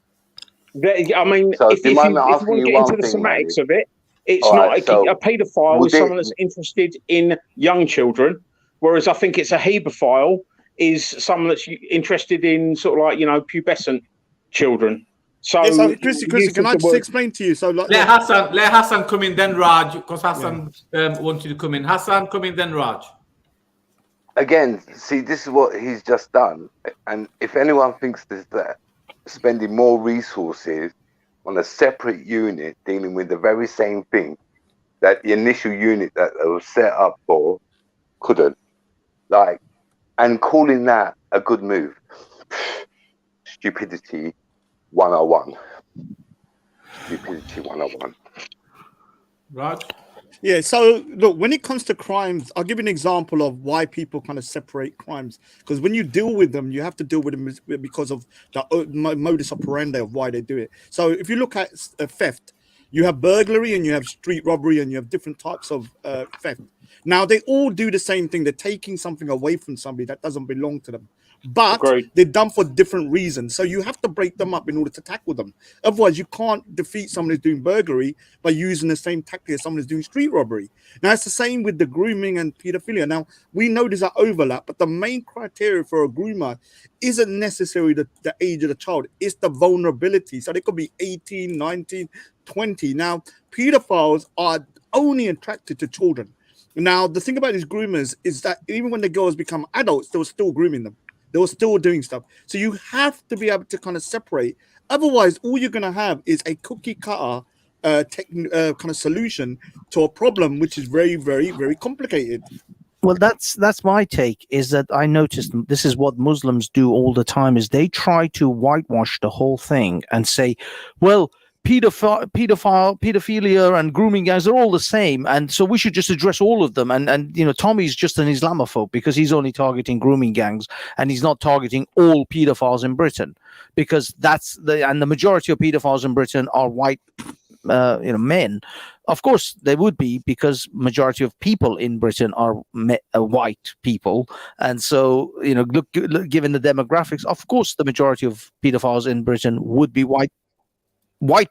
I mean, if you want to get into the semantics of it, it's not a paedophile is someone that's interested in young children, whereas I think it's a hebephile is someone that's interested in sort of like pubescent children. So, Chrissy, can I just explain to you? So, let Hassan come in, then Raj, because Hassan wanted to come in. Hassan, come in, then Raj. Again, see, this is what he's just done, and if anyone thinks that spending more resources on a separate unit dealing with the very same thing that the initial unit that they was set up for couldn't, and calling that a good move. Stupidity 101. Stupidity 101. Raj? Yeah, so look, when it comes to crimes, I'll give you an example of why people kind of separate crimes. Because when you deal with them, you have to deal with them because of the modus operandi of why they do it. So if you look at theft, you have burglary and you have street robbery and you have different types of theft. Now, they all do the same thing. They're taking something away from somebody that doesn't belong to them. But Agreed. they're done for different reasons. So you have to break them up in order to tackle them. Otherwise, you can't defeat someone who's doing burglary by using the same tactic as someone who's doing street robbery. Now, it's the same with the grooming and pedophilia. Now, we know there's an overlap, but the main criteria for a groomer isn't necessarily the age of the child. It's the vulnerability. So they could be 18, 19, 20. Now, pedophiles are only attracted to children. Now, the thing about these groomers is that even when the girls become adults, they were still grooming them. They were still doing stuff. So you have to be able to kind of separate. Otherwise, all you're going to have is a cookie cutter kind of solution to a problem, which is very, very, very complicated. Well, that's my take. Is that I noticed this is what Muslims do all the time. Is they try to whitewash the whole thing and say, well, pedophilia and grooming gangs are all the same, and so we should just address all of them. And you know, Tommy's just an Islamophobe because he's only targeting grooming gangs and he's not targeting all pedophiles in Britain, because that's the majority of pedophiles in Britain are white men. Of course they would be, because majority of people in Britain are white people, and so look, given the demographics, of course the majority of pedophiles in Britain would be white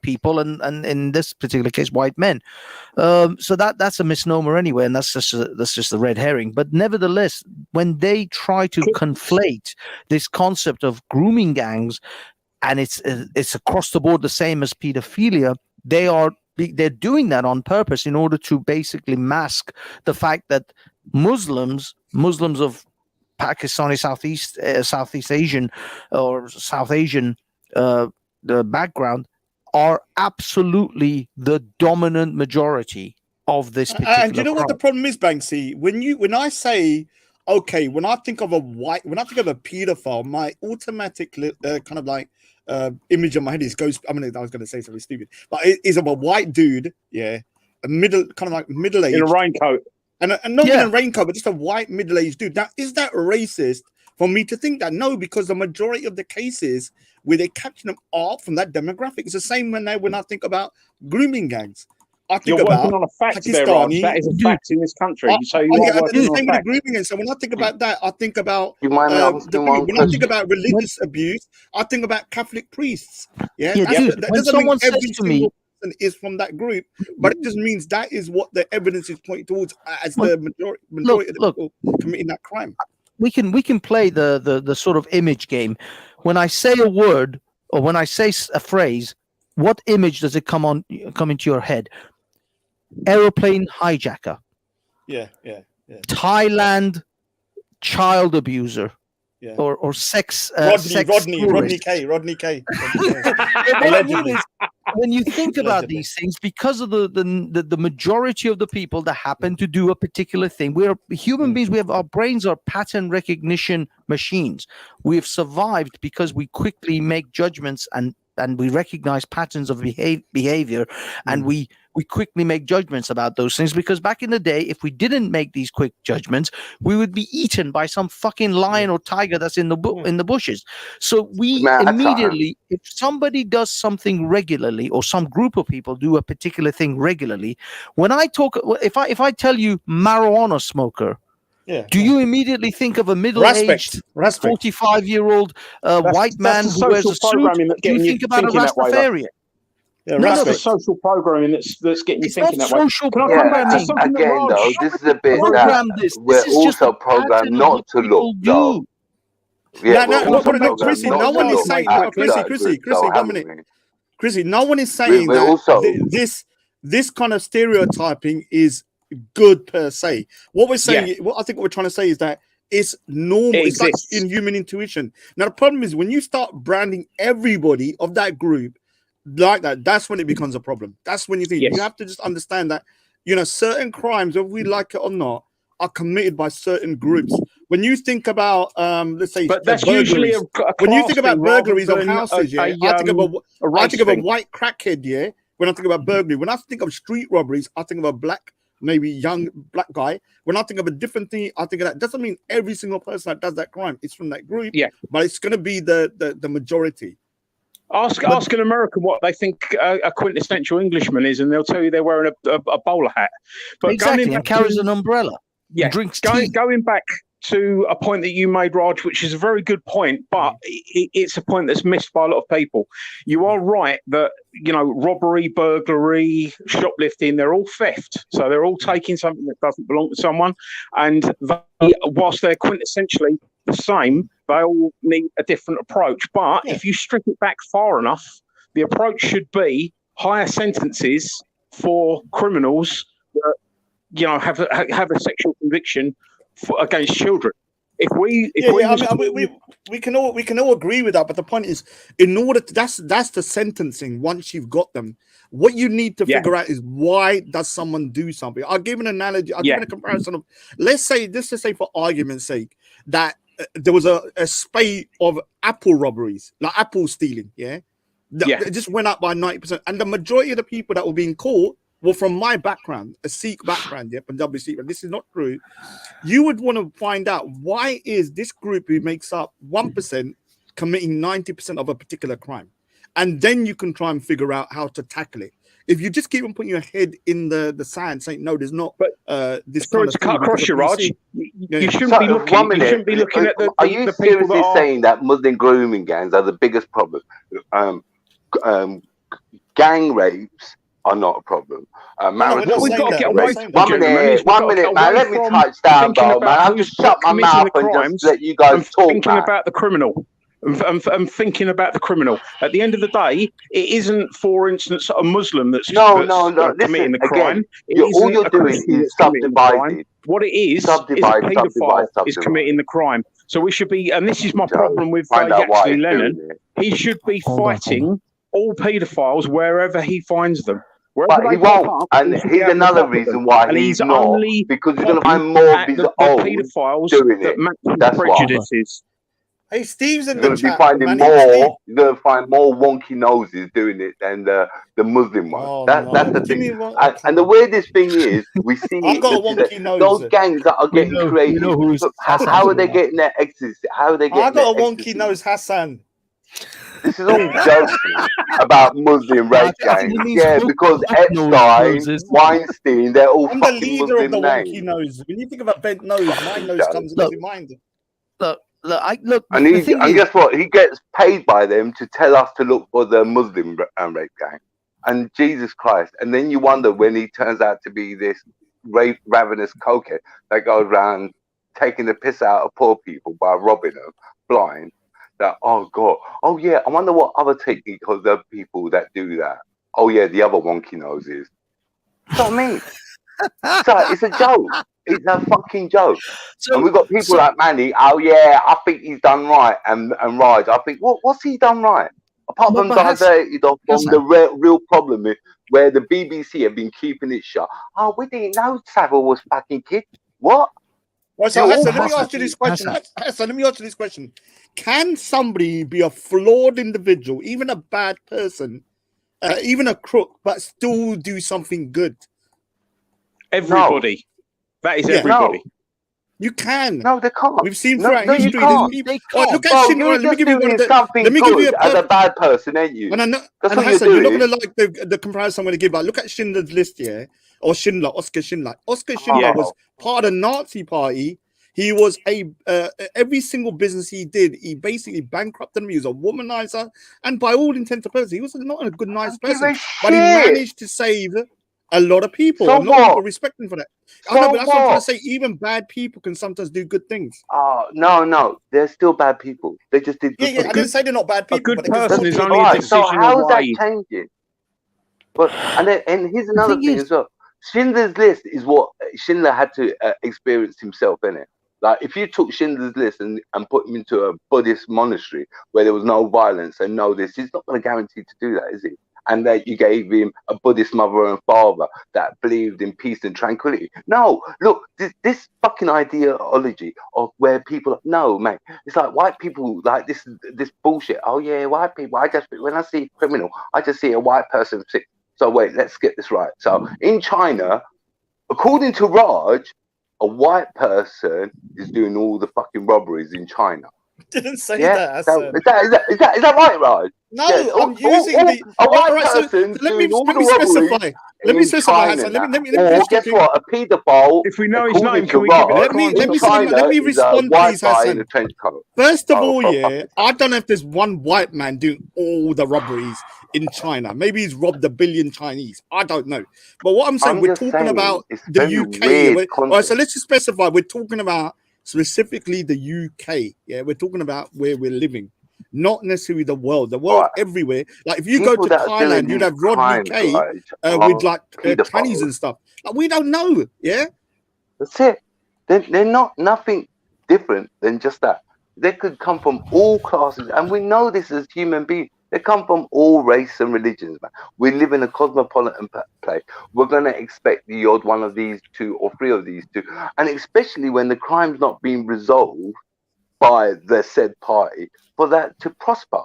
people, and in this particular case white men. So that's a misnomer anyway, and that's just a red herring. But nevertheless, when they try to conflate this concept of grooming gangs, and it's across the board the same as pedophilia, they're doing that on purpose in order to basically mask the fact that Muslims of Pakistani, Southeast Asian or South Asian background are absolutely the dominant majority of this particular And do you know what the problem is, Banksy? When I say, okay, when I think of a pedophile, my automatic kind of like image in my head is I was going to say something stupid, but it is of a white dude, a middle-aged in a raincoat, and not even a raincoat, but just a white middle-aged dude. Now, is that racist for me to think that? No, because the majority of the cases where they capture them are from that demographic. It's the same when I think about grooming gangs. I think you're about working on a fact Pakistani. there, Raj. That is a fact in this country. So you are working on a fact. Grooming, and so when I think about that, I think about you mind me asking one when I think about religious abuse, I think about Catholic priests. Dude, that when doesn't someone mean says to me person is from that group, but it just means that is what the evidence is pointing towards as the majority of the people committing that crime. We can play the sort of image game. When I say a word or when I say a phrase, what image does it come into your head? Aeroplane hijacker. Yeah. Thailand child abuser. Yeah. Or sex. Rodney K. When you think about these things, because of the majority of the people that happen to do a particular thing, we're human beings. We have our brains are pattern recognition machines. We have survived because we quickly make judgments and we recognize patterns of behavior, and we quickly make judgments about those things, because back in the day, if we didn't make these quick judgments, we would be eaten by some fucking lion or tiger that's in the bushes. So we immediately, if somebody does something regularly, or some group of people do a particular thing regularly, when I talk, if I tell you marijuana smoker, do you immediately think of a middle-aged 45-year-old white man who wears a suit? Do you think about a Rastafarian? That's the social programming that's getting you thinking that way. Can I come back to something again, though, this is a bit that we're also programmed not to look, though. Yeah, Chrissy, no one is saying Chrissy, 1 minute. Chrissy, no one is saying that this kind of stereotyping is good per se. What we're saying, I think what we're trying to say is that it's normal. It's like in human intuition. Now the problem is when you start branding everybody of that group like that, that's when it becomes a problem. That's when you think you have to just understand that certain crimes, whether we like it or not, are committed by certain groups. When you think about let's say, but that's usually when you think about burglaries of houses, I think of a white crackhead. When I think about burglary, when I think of street robberies, I think of a black maybe young black guy. When I think of a different thing, I think of that. Doesn't mean every single person that does that crime is from that group. Yeah, but it's going to be the majority. Ask an American what they think a quintessential Englishman is, and they'll tell you they're wearing a bowler hat. But exactly, and carries an umbrella. Yeah, and drinks tea. Going back to a point that you made, Raj, which is a very good point, but it's a point that's missed by a lot of people. You are right that, you know, robbery, burglary, shoplifting, they're all theft. So they're all taking something that doesn't belong to someone. And they, whilst they're quintessentially the same, they all need a different approach. But if you strip it back far enough, the approach should be higher sentences for criminals that, you know, have a sexual conviction against children. We can all agree with that, but the point is, in order to, that's the sentencing. Once you've got them, what you need to figure out is, why does someone do something? I'll give an analogy. I'll give a comparison of, let's just say for argument's sake that there was a spate of Apple robberies, like Apple stealing. It just went up by 90%, and the majority of the people that were being caught, well, from my background, a Sikh background, Punjabi Sikh, but this is not true. You would want to find out, why is this group who makes up 1% committing 90% of a particular crime? And then you can try and figure out how to tackle it. If you just keep on putting your head in the sand, saying, no, there's not this sorry kind of to cut across you, Raj. You shouldn't be looking. One minute. You shouldn't be looking at the. Are you seriously saying that Muslim grooming gangs are the biggest problem? Gang rapes are not a problem. We've got to get away from one minute, man. Let me touch down, bro, man. I'll just shut my mouth and just let you guys talk. Thinking about the criminal. I'm thinking about the criminal. At the end of the day, it isn't, for instance, a Muslim that's committing the crime. All you're doing is subdividing. What it is a paedophile is committing the crime. So we should be, and this is my problem with Yaxley Lennon. He should be fighting all paedophiles wherever he finds them. But he won't, and here's another reason why he's not, because he's going to find more of his own doing it. That's prejudices. Hey, Steve's in the chat. You're going to find more wonky noses doing it than the Muslim one. That's the thing. And the weirdest thing is, we see those gangs that are getting created. How are they getting their exits? How are they getting? I got a wonky nose, Hassan. This is all joking about Muslim rape gangs. Yeah, because Epstein, Weinstein, they're all I'm fucking the leader Muslim of the names. wonky nose. When you think about bent nose, my nose comes into mind. Look. And guess what? He gets paid by them to tell us to look for the Muslim rape gang. And Jesus Christ. And then you wonder when he turns out to be this ravenous cokehead that goes around taking the piss out of poor people by robbing them blind. That, oh God, oh yeah, I wonder what other technique of the people that do that. Oh yeah, the other wonky noses. That's what I mean. It's a joke. It's a fucking joke. And we've got people like Manny. Oh yeah, I think he's done right, and Raj, I think what's he done right? Apart from diverted off from the real problem where the BBC have been keeping it shut. Oh, we didn't know Savile was fucking kid. What? Well, so Hassan, let me ask you this question. Hassan, let me ask you this question. Can somebody be a flawed individual, even a bad person, even a crook, but still do something good? Everybody. No. That is everybody. No. You can. No, they can't. We've seen throughout history. Look at Schindler. Let me give you as a bad person, ain't you? And Hassan, you're not going to like the comparison I'm going to give. But look at Schindler's List, yeah? Or Schindler, Oscar Schindler. Oscar Schindler was part of the Nazi party. He was every single business he did, he basically bankrupted him. He was a womanizer, and by all intents and purposes, he was not a good, nice person. But he managed to save a lot of people. So a lot of people respect him for that. I know, but that's what I'm trying to say. Even bad people can sometimes do good things. No, they're still bad people. They just did. I didn't say they're not bad people. A good person is only a decision so how is that changing? But and here's another thing as well. Schindler's List is what Schindler had to experience himself, innit? Like, if you took Schindler's List and put him into a Buddhist monastery where there was no violence and no this, he's not going to guarantee to do that, is he? And that you gave him a Buddhist mother and father that believed in peace and tranquility. No, look, this fucking ideology of where people, no, mate, it's like white people like this bullshit. Oh yeah, white people. When I see a criminal, I just see a white person sick. So wait, let's get this right. So in China, according to Raj, a white person is doing all the fucking robberies in China. Didn't say Yeah? that, So Hassan. is that right, Raj? No, Yeah, I'm using the. a white All right, so person let me doing all let the me robberies specify. Let me in specify, China Hassan. now. Let me Or just guess quickly. what? A paedophile, If we know his according name, to can we give it a Raj, crime in stop? China Let me is a respond, white please, guy in a Hassan. trench coat. First of Oh, all, for yeah, fuck's sake. I don't know if there's one white man doing all the robberies in China. Maybe he's robbed 1 billion Chinese. I don't know. But what I'm saying, I'm we're just talking saying, about it's the very UK. Yeah, weird all right, so concept. let's just specify. We're talking about specifically the UK. Yeah, we're talking about where we're living, not necessarily the world. The world Right. everywhere. Like if you go People to that are doing Thailand, you'd these have Rodney crimes, K right, with are like Chinese paedophiles. and stuff. Like we don't know. Yeah. That's it. They're not nothing different than just that. They could come from all classes, and we know this as human beings. They come from all race and religions, man. We live in a cosmopolitan place. We're gonna expect the odd one of these two or three of these two, and especially when the crime's not being resolved by the said party, for that to prosper.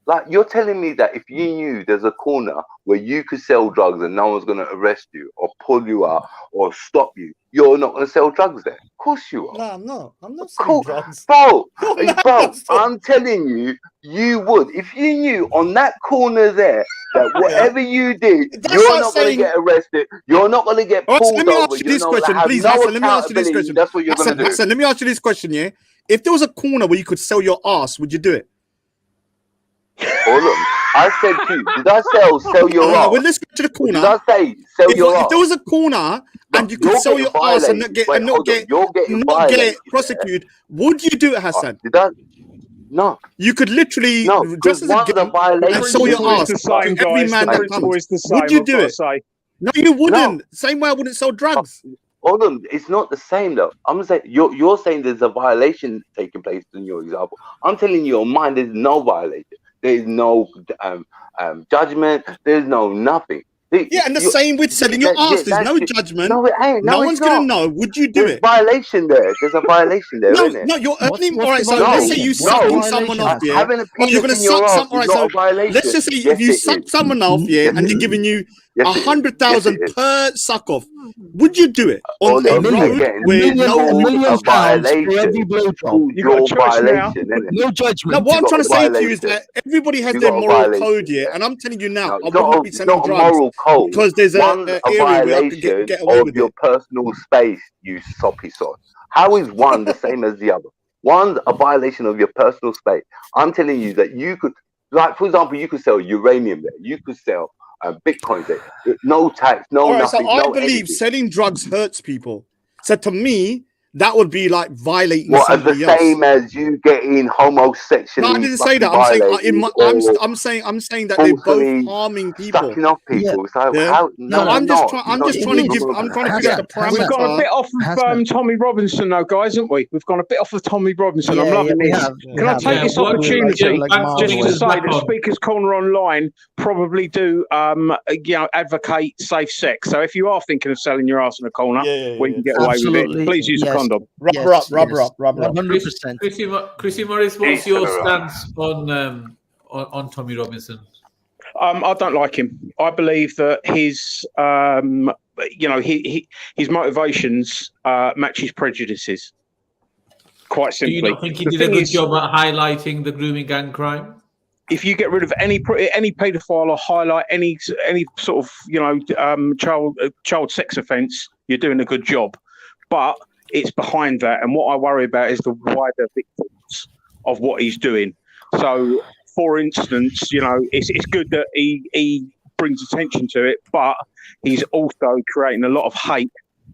Like, you're telling me that if you knew there's a corner where you could sell drugs and no one's going to arrest you or pull you out or stop you, you're not going to sell drugs there? Of course you are. No, I'm not. I'm not Cool. selling drugs. Bro, No, I'm telling you, you would. If you knew on that corner there that whatever you did, That's you're like not going to saying. get arrested, you're not going to get All right, so let pulled me over, ask you you're this not going to question, have please, no Hassan. Let me ask you this accountability. question. That's what you're going to do. Hassan, let me ask you this question, yeah? If there was a corner where you could sell your ass, would you do it? Hold on. I said to you, did I sell your ass? Well, let's go to the Or corner. did I say sell your ass? If there was a corner and you could You're sell getting your ass and violated. Wait, hold on. You're getting not get violated. prosecuted, would you do it, Hassan? Did I? No. You could literally No, dress because as a one's a girl violation. and sell your ass The same, to every guys. man The that principle comes. is the same. Would you I've do got to it? say. No, you wouldn't. No. Same way I wouldn't sell drugs. Hold on, it's not the same though. I'm saying you're saying there's a violation taking place in your example. I'm telling you, on mine, there's no violation. There's no judgment. There's no nothing. Yeah, and the same with selling your ass. There's no judgment. No, it ain't. No No, one's it's gonna not. know. Would you do There's it? violation there. There's a violation there, isn't it? No, you're earning. what's All right, the so No, let's say you sucking someone off, yeah. having a Oh, you're penis gonna in your suck ass some. All is right, not so a violation. let's just say Yes, if you it suck is. someone off, yeah, Yes, and it they're is. giving you Yes, it is. Yes, 100,000 it is. per suck off, would you do it on Hold a on, road again, where it's no called people? a £1 million for every violation. blowjob. It's called You got a your choice now. violation, isn't it? No No, judgment. what You I'm got trying a to say to you is violation. that everybody has You their got a moral code, violation yeah. there. And I'm telling you now, No, I wouldn't be it's selling not a drugs moral code. because there's One's a a area where I could violation get away of with your it. personal space, you soppy sod. How is one the same as the other? One's a violation of your personal space. I'm telling you that you could, like, for example, you could sell uranium there. You could sell Bitcoin there. No tax, no All right, so nothing, I no believe anything. selling drugs hurts people. So to me, that would be like violating What, as the somebody else. same as you getting No, I homosexually didn't say fucking that. I'm saying violated or I'm saying that they're both forcefully harming people. sucking off people? It's like, Yeah. how? No, No, you're not. You're I'm not. just You're trying to not give. gonna I'm do trying to that. figure out the We've gone a parameter. bit off of Tommy Robinson, though, guys, haven't we? We've gone a bit off of Tommy Robinson. I'm Yeah, loving we this. have. Can I take this opportunity like just to away. say that Speakers Corner Online probably do, advocate safe sex. So if you are thinking of selling your ass in a corner, where you can get away with it, please use a condom. Rubber up. 100%. Chrissy Morris, what's your stance on Tommy Robinson? I don't like him. I believe that his motivations match his prejudices. Quite simply. Do you not think he did a good job at highlighting the grooming gang crime? If you get rid of any paedophile or highlight any sort of child sex offence, you're doing a good job. But it's behind that, and what I worry about is the wider victims of what he's doing. So, for instance, it's good that he brings attention to it, but he's also creating a lot of hate,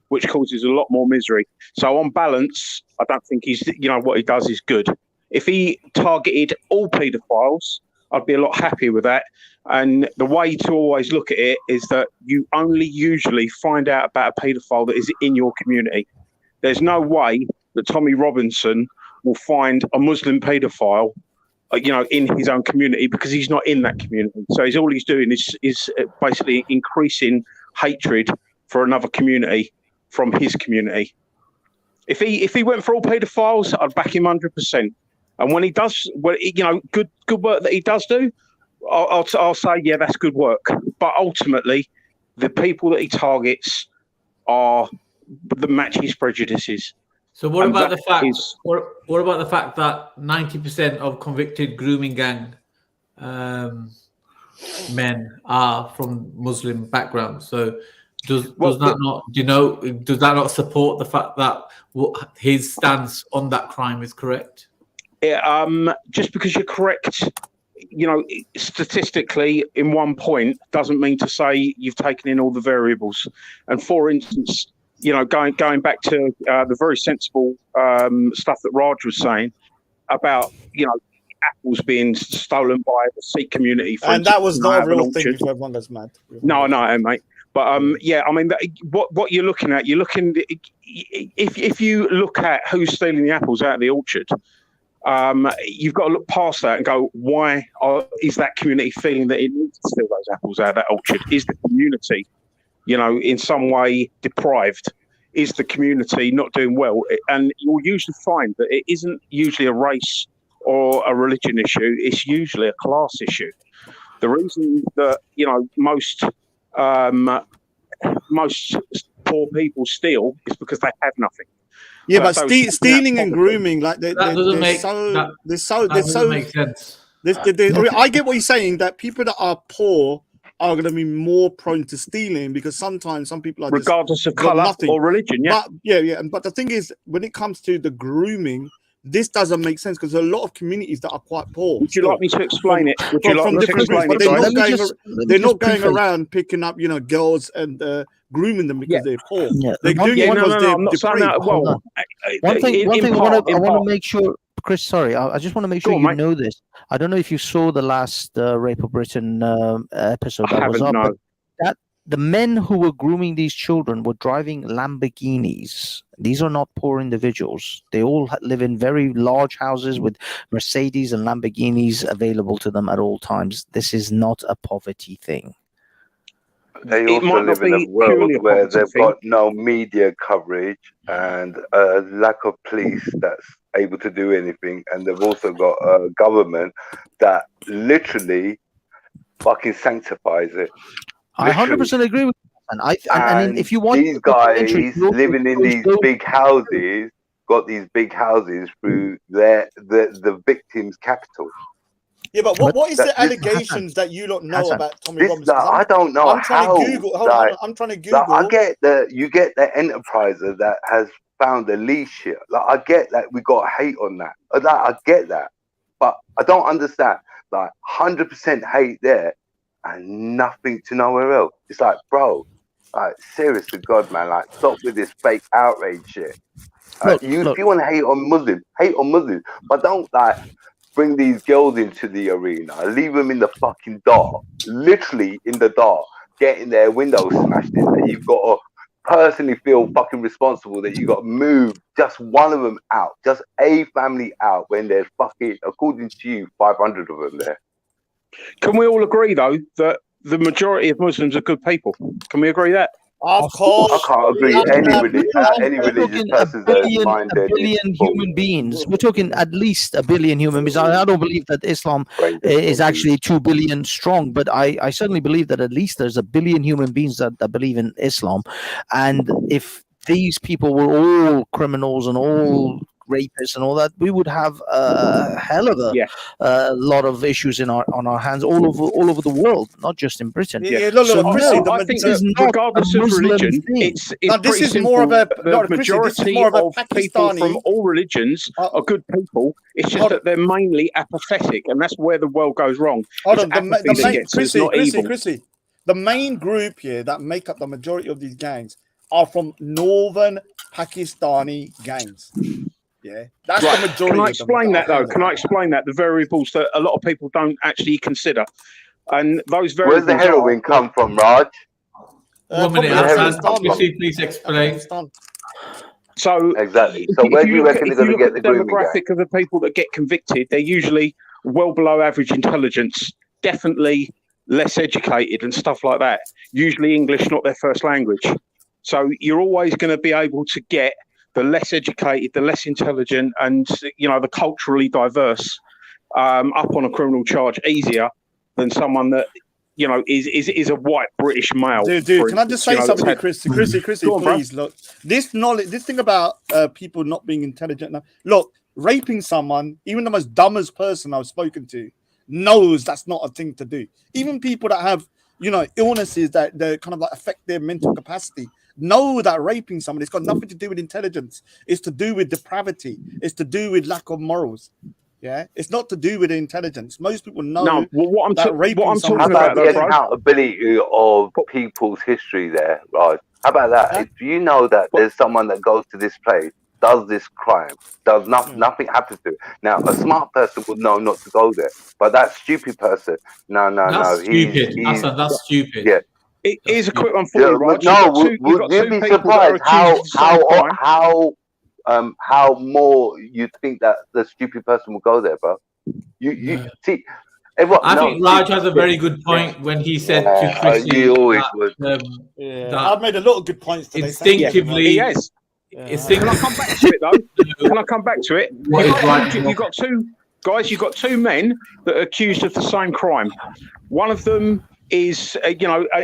which causes a lot more misery. So, on balance, I don't think what he does is good. If he targeted all paedophiles, I'd be a lot happier with that. And the way to always look at it is that you only usually find out about a paedophile that is in your community. There's no way that Tommy Robinson will find a Muslim paedophile, in his own community, because he's not in that community. So all he's doing is basically increasing hatred for another community from his community. If he went for all paedophiles, I'd back him 100%. And when he does, good work that he does do, I'll say, yeah, that's good work. But ultimately, the people that he targets that match his prejudices. So what And about the that fact? is- What about the fact that 90% of convicted grooming gang men are from Muslim backgrounds? So does that not support the fact that his stance on that crime is correct? Just because you're correct, statistically in one point doesn't mean to say you've taken in all the variables. And for instance, going back to the very sensible stuff that Raj was saying about, apples being stolen by the Sikh community. For And instance, that was not a real orchard. thing if everyone goes mad. No, I know, mate. But what you're looking at, if you look at who's stealing the apples out of the orchard, you've got to look past that and go, why is that community feeling that it needs to steal those apples out of that orchard? Is the community, in some way deprived? Is the community not doing well? And you'll usually find that it isn't usually a race or a religion issue. It's usually a class issue. The reason that, most poor people steal is because they have nothing. Yeah, but stealing and grooming, like that doesn't make sense. I get what you're saying, that people that are poor are going to be more prone to stealing because sometimes some people are regardless of color or religion. Yeah, but the thing is, when it comes to the grooming, this doesn't make sense because there are a lot of communities that are quite poor. Would you like me to explain it? Would you like me to explain it? They're not going around picking up, girls and grooming them because they're poor. Yeah. They do it because they're depraved. One thing I want to make sure, Chris, sorry, I just want to make sure you know this. I don't know if you saw the last Rape of Britain episode that was up. No. But the men who were grooming these children were driving Lamborghinis. These are not poor individuals. They all live in very large houses with Mercedes and Lamborghinis available to them at all times. This is not a poverty thing. They also live in a world where they've got no media coverage and a lack of police that's able to do anything. And they've also got a government that literally fucking sanctifies it. I 100% agree with you. And if you want these guys living in these big houses, got these big houses through the victim's capital. Yeah, but what is the allegations that you don't know about Tommy Robinson? I don't know. I'm trying to Google. I'm trying to Google. I get you get the enterpriser that has found the lease shit. I get that we got hate on that. I get that, but I don't understand. 100% hate there and nothing to nowhere else. It's like, bro, serious to God, man. Stop with this fake outrage shit. If you want to hate on Muslims, but don't bring these girls into the arena, leave them in the fucking dark, literally in the dark, getting their windows smashed in. That you've got to personally feel fucking responsible, that you got to move just one of them out, just a family out, when there's fucking, according to you, 500 of them there. Can we all agree, though, that the majority of Muslims are good people? Can we agree that? Of course. I can't agree any religious person that's minded. A billion human beings. We're talking at least a billion human beings. I don't believe that Islam is actually 2 billion strong, but I certainly believe that at least there's a billion human beings that believe in Islam. And if these people were all criminals and all rapists and all that, we would have a hell of a lot of issues on our hands all over the world, not just in Britain. I think regardless of religion, it's this is simple. more of a the majority of people from all religions are good people. It's just that they're mainly apathetic, and that's where the world goes wrong. Chrissy, the main group here that make up the majority of these gangs are from northern Pakistani gangs. Yeah, that's the majority. Can I explain that though? Can I explain that? The variables that a lot of people don't actually consider, and those variables. Where's the heroin come from, Raj? 1 minute, Hassan. Please explain. So exactly. So where do you reckon they're going to get the demographic of the people that get convicted? They're usually well below average intelligence, definitely less educated and stuff like that. Usually English not their first language. So you're always going to be able to get the less educated, the less intelligent, and the culturally diverse up on a criminal charge easier than someone that is a white British male. Dude, can I just say something to Chrissy? Chrissy, on, please, look. This thing about people not being intelligent. Now, look, raping someone, even the most dumbest person I've spoken to, knows that's not a thing to do. Even people that have, illnesses that kind of like affect their mental capacity, know that raping someone, it's got nothing to do with intelligence. It's to do with depravity. It's to do with lack of morals. Yeah, it's not to do with intelligence. Most people know. No, what I'm raping someone. How about the accountability of people's history there, right? How about that? Do you know that there's someone that goes to this place, does this crime, does nothing happens to it? Now, a smart person would know not to go there, but that stupid person, no, stupid. That's stupid. Yeah. Here's a quick one for you, Raj. Would you be surprised how more you think that the stupid person will go there, bro? You see. I think Raj has a very good point when he said to Chrissy I've made a lot of good points today. Instinctively, he has. Can I come back to it though? Can I come back to it? You've got two guys. You've got two men that are accused of the same crime. One of them is,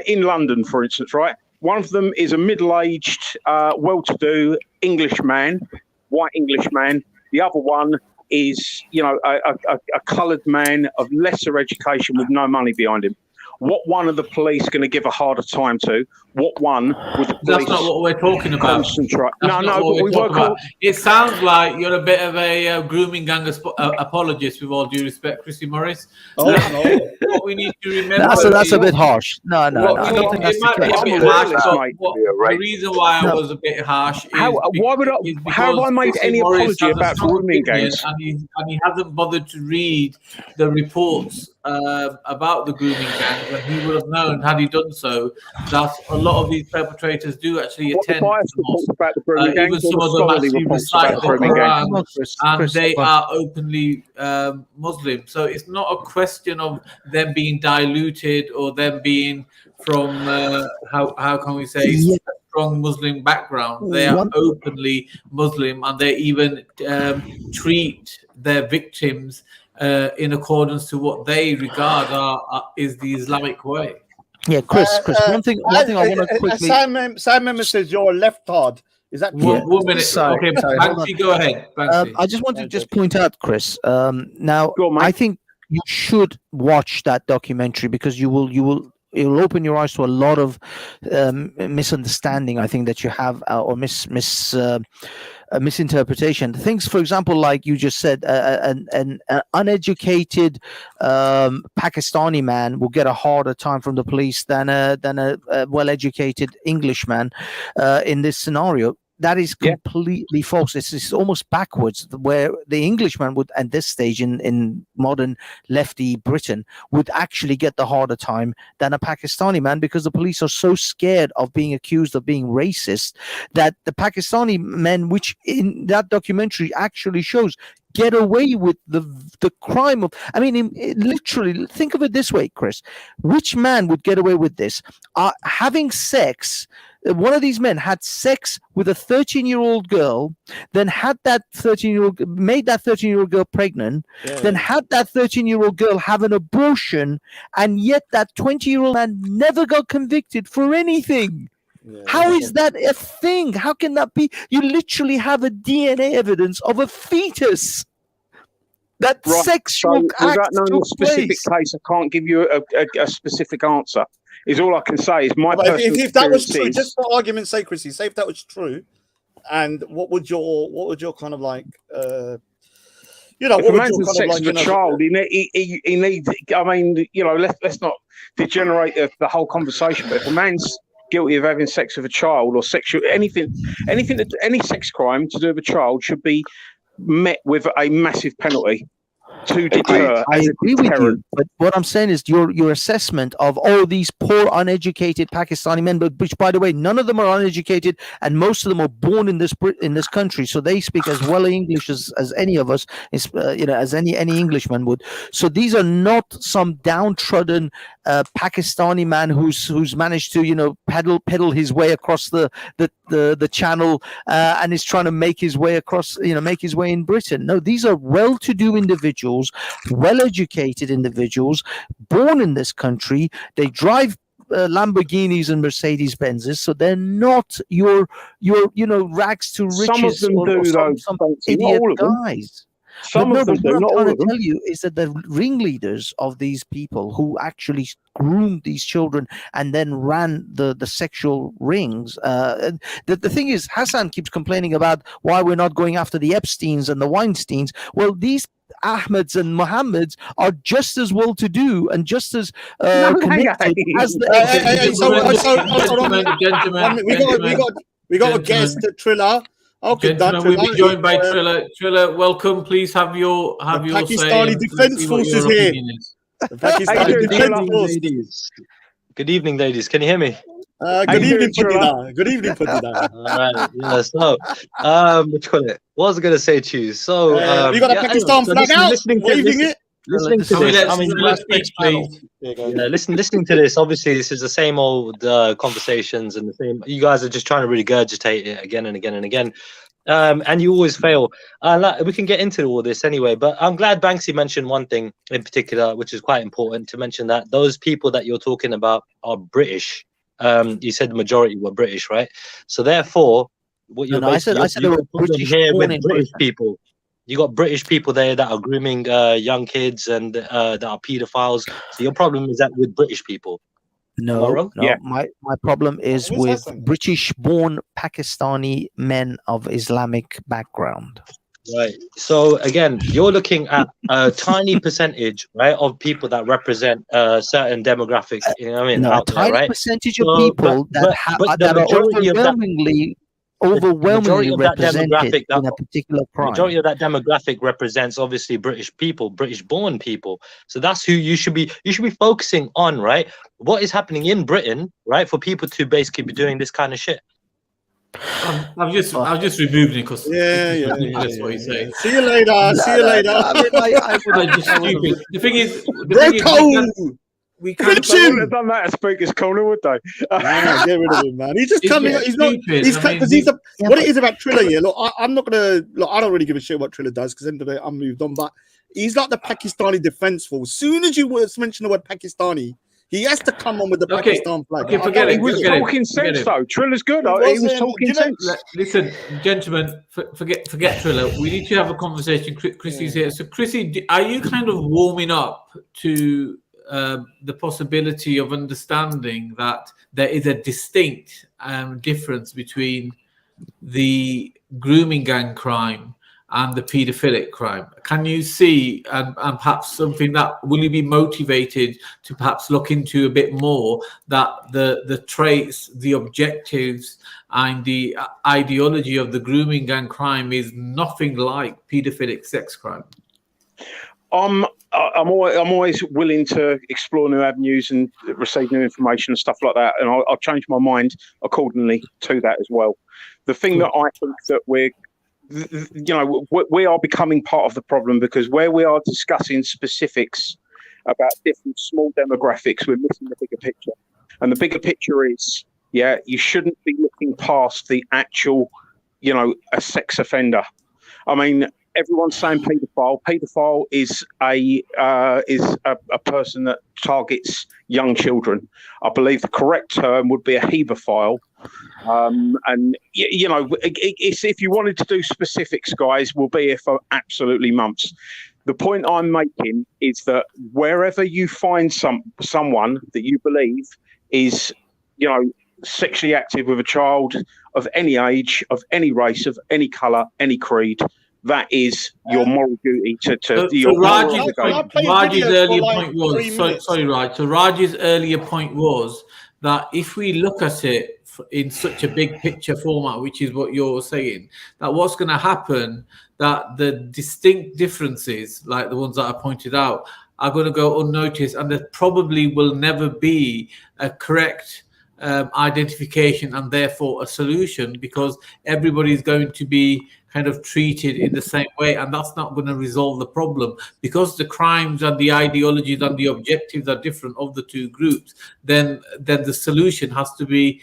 in London, for instance, right? One of them is a middle-aged, well-to-do Englishman, white Englishman. The other one is, a coloured man of lesser education with no money behind him. What one are the police going to give a harder time to? What one would the police? That's not what we're talking about. Concentrate. We work about. It sounds like you're a bit of a grooming gang apologist, with all due respect, Chrissy Morris. No. What we need to remember. That's a bit harsh. No, I don't think that's might be a bit harsh. The reason why I was a bit harsh is how have I made any apology about grooming gangs? And he hasn't bothered to read the reports about the grooming gang, when he would have known, had he done so, that a lot of these perpetrators do actually attend the even some of them actually recite the Quran, and they are openly Muslim. So it's not a question of them being diluted or them being from how can we say a strong Muslim background. They are openly Muslim, and they even treat their victims in accordance to what they regard is the Islamic way. Yeah, Chris. One thing I want to quickly. Sam Member says you're a leftard. Is that true? One minute. Okay, Banksy, go ahead. I just want to just point out, Chris. Now, I think you should watch that documentary, because it'll open your eyes to a lot of misunderstanding, I think, that you have, or misinterpretation. Things, for example, like you just said, an uneducated Pakistani man will get a harder time from the police than a well-educated Englishman in this scenario. That is completely false. It's almost backwards, where the Englishman would, at this stage in modern lefty Britain, would actually get the harder time than a Pakistani man, because the police are so scared of being accused of being racist that the Pakistani men, which in that documentary actually shows, get away with the crime of. I mean, literally, think of it this way, Chris. Which man would get away with this? Having sex. One of these men had sex with a 13-year-old girl, then had that 13-year-old girl pregnant, then had that 13-year-old girl have an abortion, and yet that 20-year-old man never got convicted for anything. How is that a thing? How can that be? You literally have a DNA evidence of a fetus. That sexual act without knowing took a specific case, I can't give you a specific answer. Is all I can say is my personal if that was true, just for argument's sake, Chrissy, say if that was true, and what would your kind of like if a man's had sex with a child, he needs. I mean, let's not degenerate the whole conversation. But if a man's guilty of having sex with a child or any sex crime to do with a child should be met with a massive penalty to deter. I agree with you, but what I'm saying is your assessment of all these poor uneducated Pakistani men, but which, by the way, none of them are uneducated, and most of them are born in this country, so they speak as well English as any of us, as any Englishman would. So these are not some downtrodden Pakistani man who's managed to pedal his way across the channel and is trying to make his way across, make his way in Britain. No, these are well-to-do individuals individuals, well-educated individuals, born in this country. They drive Lamborghinis and Mercedes Benzes, so they're not your rags to riches. Some of them or do, though, some Fancy, not idiot all of them. guys. Some of them do, what I'm not all trying of to them. tell you is that the ringleaders of these people who actually groomed these children and then ran the sexual rings. The thing is, Hassan keeps complaining about why we're not going after the Epsteins and the Weinsteins. Well, these Ahmeds and Mohammeds are just as well-to-do and just as connected as the we got a guest, Triller. Okay, gentlemen, we'll be joined by Triller. Triller, welcome. Please have your Pakistani say. Defense Force is here. The Pakistani Defense Force. Good evening, ladies. Can you hear me? Good evening, Padina. Good evening, Padina. All right. Yeah. So, what you call it? What was I going to say to you? So, you got a Pakistan flag out, waving it. Listening to this, I mean, listening to this. Obviously, this is the same old conversations and the same. You guys are just trying to regurgitate it again and again and again, and you always fail. We can get into all this anyway, but I'm glad Banksy mentioned one thing in particular, which is quite important to mention, that those people that you're talking about are British. You said the majority were British, right? So therefore, what you're I said they were British here with in British Britain. people. You got British people there that are grooming young kids and that are pedophiles. So your problem is that with British people. No. My problem is with British-born Pakistani men of Islamic background. Right. So again, you're looking at a tiny percentage, right, of people that represent certain demographics. You know what I mean? No, out a tiny there, right? percentage of people that are overwhelmingly represented in a particular crime. Majority of that demographic represents obviously British people, British-born people. So that's who you should be focusing on, right? What is happening in Britain, right, for people to basically be doing this kind of shit. I've just removed it because that's what he's saying. See you later. See you later. The thing is, we can't have done that at Speaker's Corner, would they? Nah, get rid of him, man. He's just coming. He's not. He's because he's a. What it is about Triller here. Look, I'm not gonna. Look, I don't really give a shit what Triller does because end of the day, I'm moved on. But he's like the Pakistani Defense Force. Soon as you mention the word Pakistani, he has to come on with the Pakistan flag. Okay, forget it. He was talking sense, though. Triller's good. He was talking sense. Listen, gentlemen, forget Triller. We need to have a conversation. Chrissy's here. So, Chrissy, are you kind of warming up to the possibility of understanding that there is a distinct difference between the grooming gang crime and the paedophilic crime? Can you see, and perhaps something that, will you be motivated to perhaps look into a bit more, that the traits, the objectives, and the ideology of the grooming gang crime is nothing like paedophilic sex crime? I'm always willing to explore new avenues and receive new information and stuff like that, and I'll change my mind accordingly to that as well. The thing that I think that we are becoming part of the problem, because where we are discussing specifics about different small demographics, we're missing the bigger picture. And the bigger picture is, you shouldn't be looking past the actual, a sex offender. I mean, everyone's saying paedophile. Paedophile is a person that targets young children. I believe the correct term would be a hebephile. And if you wanted to do specifics, guys, we'll be here for absolutely months. The point I'm making is that wherever you find someone that you believe is, sexually active with a child of any age, of any race, of any colour, any creed, that is your moral duty to your Raj's earlier point was, sorry, Raj. So Raj's earlier point was that if we look at it in such a big picture format, which is what you're saying, that what's going to happen, that the distinct differences, like the ones that I pointed out, are going to go unnoticed, and there probably will never be a correct identification and therefore a solution, because everybody's going to be kind of treated in the same way, and that's not going to resolve the problem, because the crimes and the ideologies and the objectives are different of the two groups. Then the solution has to be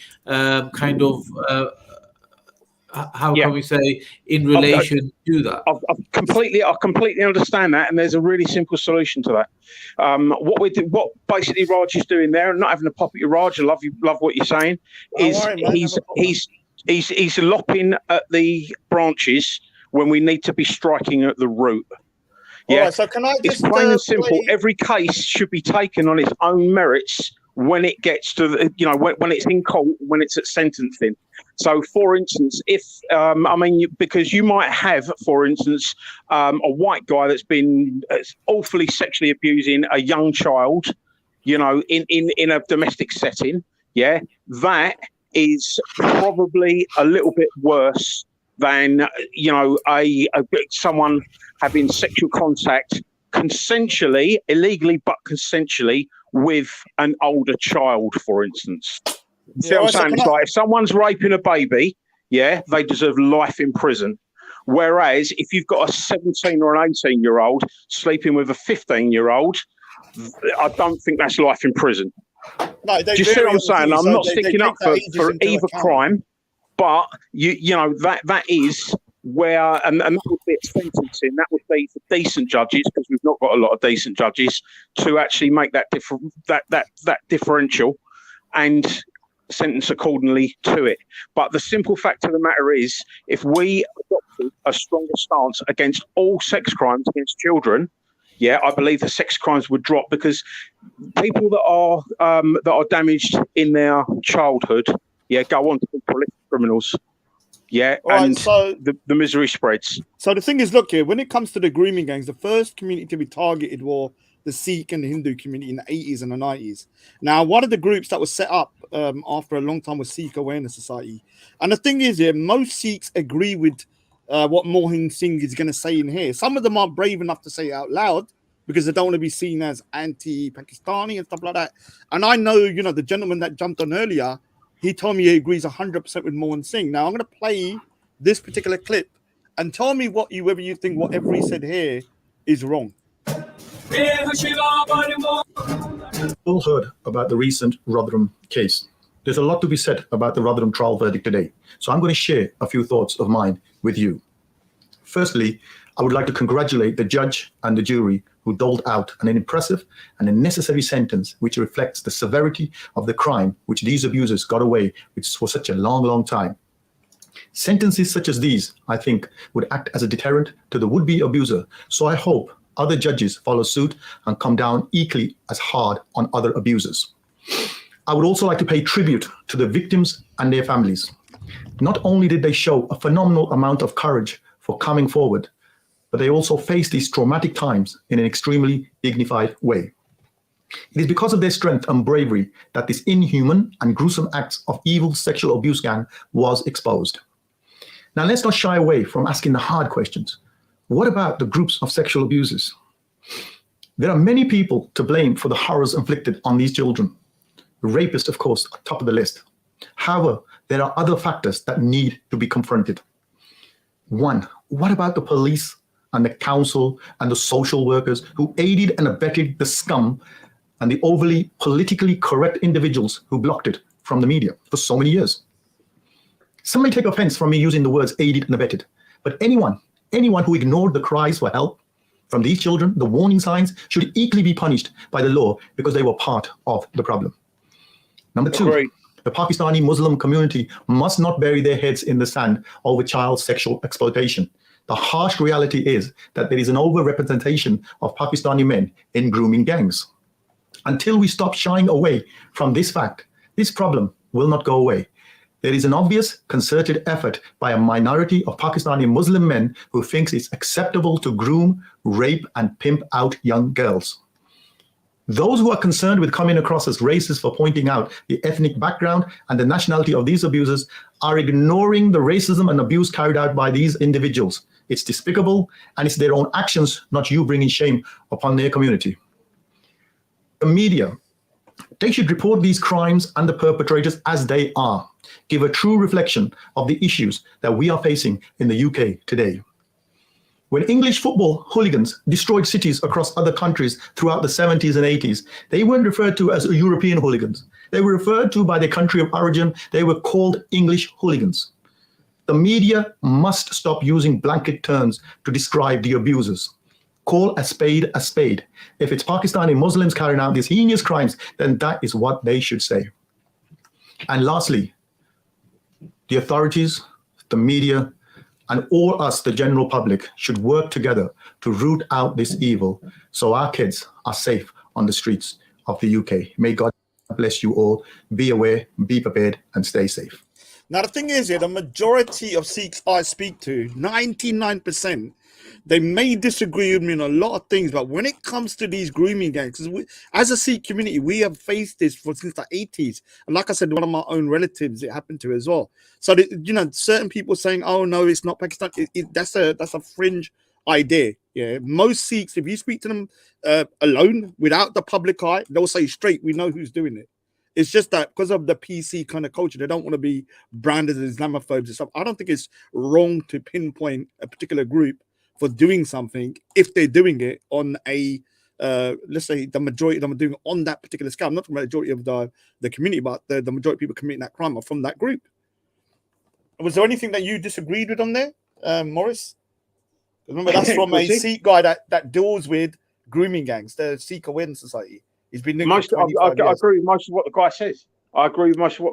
how can we say in relation to that? I completely understand that, and there's a really simple solution to that. What basically Raj is doing there, and not having a pop at your Raj, I love what you're saying, is he's lopping at the branches when we need to be striking at the root. Yeah, all right, so can I just it's plain and simple. Every case should be taken on its own merits when it gets to the, when it's in court, when it's at sentencing. So, for instance, if because you might have, for instance, a white guy that's been awfully sexually abusing a young child, in a domestic setting. Yeah, that is probably a little bit worse than someone having sexual contact consensually, illegally, but consensually with an older child, for instance. See what I'm saying? It's like if someone's raping a baby, yeah, they deserve life in prison. Whereas if you've got a 17 or an 18-year-old sleeping with a 15-year-old, I don't think that's life in prison. No, do you see what I'm saying? I'm not sticking up for either crime, but that is where, and that would be sentencing. That would be for decent judges, because we've not got a lot of decent judges, to actually make that differential and sentence accordingly to it. But the simple fact of the matter is, if we adopted a stronger stance against all sex crimes against children, yeah, I believe the sex crimes would drop, because people that are damaged in their childhood, yeah, go on to be prolific criminals. Yeah, and so the misery spreads. So the thing is, look here, when it comes to the grooming gangs, the first community to be targeted were the Sikh and the Hindu community in the 80s and the 90s. Now, one of the groups that was set up after a long time was Sikh Awareness Society. And the thing is, most Sikhs agree with what Mohan Singh is going to say in here. Some of them are brave enough to say it out loud because they don't want to be seen as anti-Pakistani and stuff like that. And I know, the gentleman that jumped on earlier, he told me he agrees 100% with Mohan Singh. Now, I'm going to play this particular clip and tell me whether you think whatever he said here is wrong. All heard about the recent Rotherham case. There's a lot to be said about the Rotherham trial verdict today, so I'm going to share a few thoughts of mine with you. Firstly, I would like to congratulate the judge and the jury who doled out an impressive and a necessary sentence which reflects the severity of the crime which these abusers got away with for such a long, long time. Sentences such as these, I think, would act as a deterrent to the would-be abuser, so I hope other judges follow suit and come down equally as hard on other abusers. I would also like to pay tribute to the victims and their families. Not only did they show a phenomenal amount of courage for coming forward, but they also faced these traumatic times in an extremely dignified way. It is because of their strength and bravery that this inhuman and gruesome acts of evil sexual abuse gang was exposed. Now, let's not shy away from asking the hard questions. What about the groups of sexual abusers? There are many people to blame for the horrors inflicted on these children. The rapist, of course, at top of the list. However, there are other factors that need to be confronted. One, what about the police and the council and the social workers who aided and abetted the scum and the overly politically correct individuals who blocked it from the media for so many years? Some may take offense from me using the words aided and abetted, but anyone who ignored the cries for help from these children, the warning signs, should equally be punished by the law because they were part of the problem. Number two, the Pakistani Muslim community must not bury their heads in the sand over child sexual exploitation. The harsh reality is that there is an overrepresentation of Pakistani men in grooming gangs. Until we stop shying away from this fact, this problem will not go away. There is an obvious concerted effort by a minority of Pakistani Muslim men who thinks it's acceptable to groom, rape, and pimp out young girls. Those who are concerned with coming across as racist for pointing out the ethnic background and the nationality of these abusers are ignoring the racism and abuse carried out by these individuals. It's despicable, and it's their own actions, not you bringing shame upon their community. The media, they should report these crimes and the perpetrators as they are. Give a true reflection of the issues that we are facing in the UK today. When English football hooligans destroyed cities across other countries throughout the 70s and 80s, they weren't referred to as European hooligans. They were referred to by their country of origin. They were called English hooligans. The media must stop using blanket terms to describe the abusers. Call a spade a spade. If it's Pakistani Muslims carrying out these heinous crimes, then that is what they should say. And lastly, the authorities, the media, and all us, the general public, should work together to root out this evil so our kids are safe on the streets of the UK. May God bless you all. Be aware, be prepared, and stay safe. Now, the thing is, the majority of Sikhs I speak to, 99%, they may disagree with me on a lot of things, but when it comes to these grooming gangs, as a Sikh community, we have faced this since the 80s. And like I said, one of my own relatives, it happened to as well. So, certain people saying, oh, no, it's not Pakistan. That's a fringe idea. Yeah, most Sikhs, if you speak to them alone, without the public eye, they'll say straight, we know who's doing it. It's just that because of the PC kind of culture, they don't want to be branded as Islamophobes and stuff. I don't think it's wrong to pinpoint a particular group for doing something if they're doing it on a, let's say the majority of them are doing it on that particular scale. I'm not talking about the majority of the community, but the majority of people committing that crime are from that group. Was there anything that you disagreed with on there, Morris? Remember, that's from a Sikh guy that deals with grooming gangs, the Sikh Awareness Society. He's been doing it for 25 years. I agree with most of what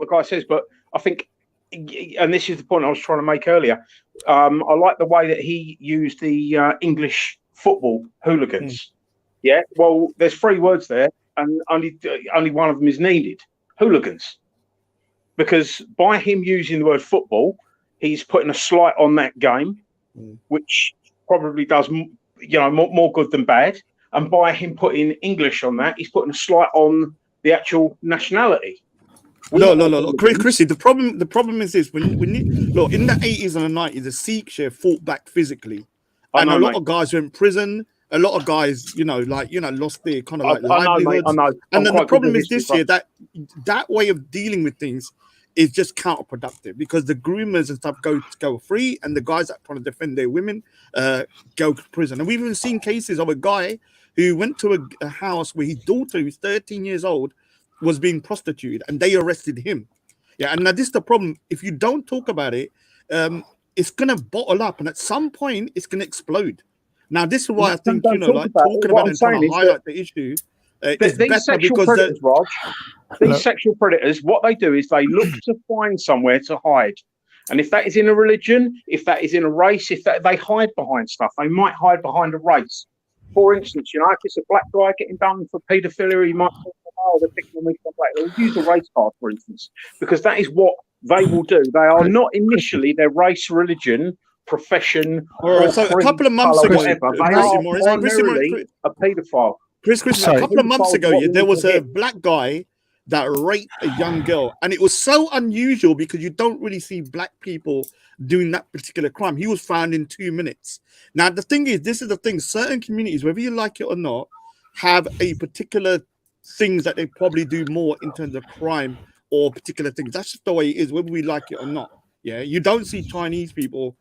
the guy says. But I think, and this is the point I was trying to make earlier, I like the way that he used the English football hooligans. Yeah, well, there's 3 words there, and only one of them is needed: hooligans. Because by him using the word football, he's putting a slight on that game, which probably does more good than bad. And by him putting English on that, he's putting a slight on the actual nationality. Look, Chrissy, the problem is this: when you look in the 80s and the 90s, the Sikh share fought back physically, and a lot of guys were in prison. A lot of guys, lost their kind of like livelihoods. I know. And then the problem is this year that way of dealing with things is just counterproductive because the groomers and stuff go free, and the guys that trying to defend their women go to prison. And we've even seen cases of a guy who went to a house where his daughter, who's 13 years old, was being prostituted, and they arrested him. Yeah, and now this is the problem. If you don't talk about it, it's gonna bottle up, and at some point, it's gonna explode. Now, this is why I think talking about it and trying to highlight the issue is better because these sexual predators, what they do is they look to find somewhere to hide. And if that is in a religion, if that is in a race, they hide behind stuff. They might hide behind a race. For instance, if it's a black guy getting done for paedophilia, he might say, oh, they're picking on me for black. They'll use a race card, for instance, because that is what they will do. They are not initially their race, religion, profession, or so a couple of months ago, whatever. They are primarily a paedophile. Chris, a couple of months ago, there was a black guy that raped a young girl, and it was so unusual because you don't really see black people doing that particular crime. He was found in 2 minutes. Now, the thing is, this is the thing: certain communities, whether you like it or not, have a particular things that they probably do more in terms of crime or particular things. That's just the way it is, whether we like it or not. Yeah, you don't see Chinese people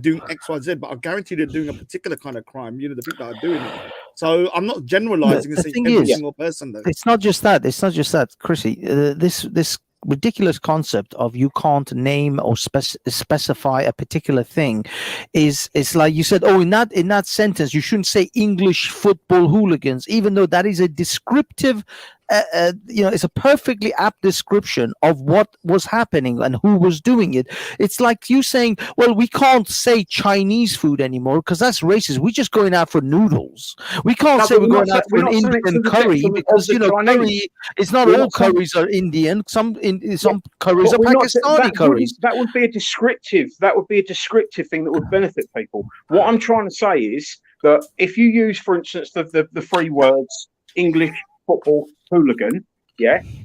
doing X, Y, Z, but I guarantee they're doing a particular kind of crime. The people that are doing it. So I'm not generalizing and saying every single person. Though it's not just that, Chrissy. This ridiculous concept of you can't name or specify a particular thing is like you said. Oh, in that sentence, you shouldn't say English football hooligans, even though that is a descriptive. It's a perfectly apt description of what was happening and who was doing it. It's like you saying, well, we can't say Chinese food anymore because that's racist. We're just going out for noodles. We can't say we're going out for an Indian curry because, curry, it's not all curries are Indian. Some curries are Pakistani curries. That would be a descriptive thing that would benefit people. What I'm trying to say is that if you use, for instance, the 3 words English football hooligan,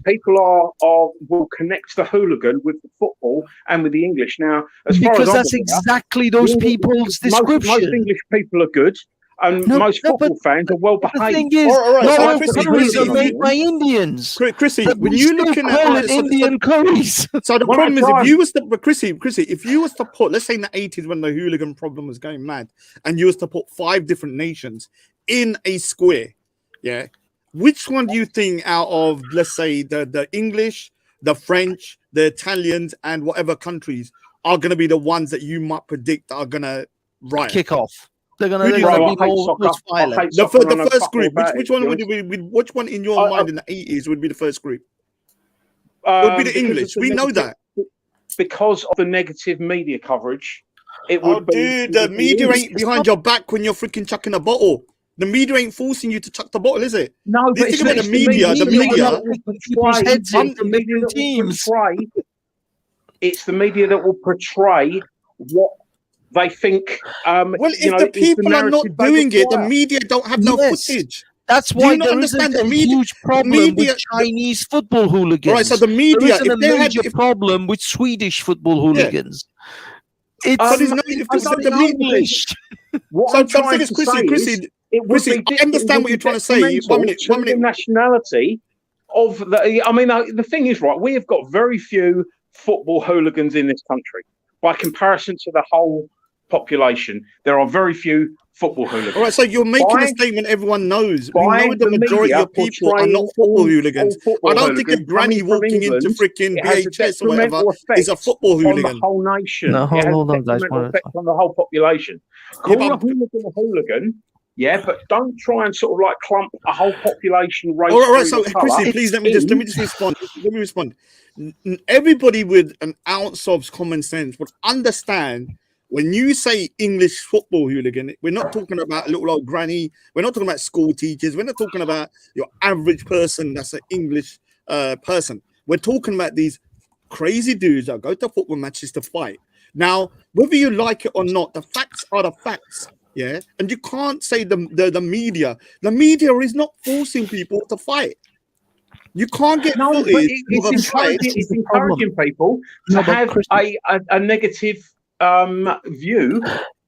people will connect the hooligan with the football and with the English. Now, because that's exactly those people's description. Most English people are good, and most football fans are well behaved. The thing is, not all curries are made by Indians. Chrissy, when you're looking at Indian curries, so the problem is, if you was to put, let's say in the 80s when the hooligan problem was going mad, and you was to put 5 different nations in a square, which one do you think out of, let's say, the English, the French, the Italians, and whatever countries are going to be the ones that you might predict are going to riot? Kick off. They're Who going do to you think? be most violent. The first group. Which one in your mind in the 80s would be the first group? It would be the English. We know that. Because of the negative media coverage, it Oh, would be. dude, the media ain't behind your back when you're freaking chucking a bottle. The media ain't forcing you to chuck the bottle, is it? No, but think about the media. The media. It's the media that will portray what they think. Well, if the people are not doing it, the media don't have no footage. That's why there isn't a huge problem with Chinese football hooligans. Right, so the media, there isn't a major problem with Swedish football hooligans. It's the English. What I'm trying to say is, it would be I understand what you're trying to say. 1 minute. The nationality of the. I mean, the thing is, right, we have got very few football hooligans in this country by comparison to the whole population. There are very few football hooligans. All right, so you're making a statement everyone knows. We know the majority of people are not football hooligans. I don't think a granny walking into freaking VHS or whatever is a football hooligan. On the whole nation. No, hold on, guys. Effect on the whole population. Call a hooligan, yeah, but don't try and sort of like clump a whole population race. All right, so Chrissy, please let me just respond. Let me respond. Everybody with an ounce of common sense would understand. When you say English football hooligan, we're not talking about little old granny. We're not talking about school teachers. We're not talking about your average person that's an English person. We're talking about these crazy dudes that go to football matches to fight. Now, whether you like it or not, the facts are the facts. Yeah, and you can't say the media. The media is not forcing people to fight. You can't get footage. It's encouraging people to have a negative view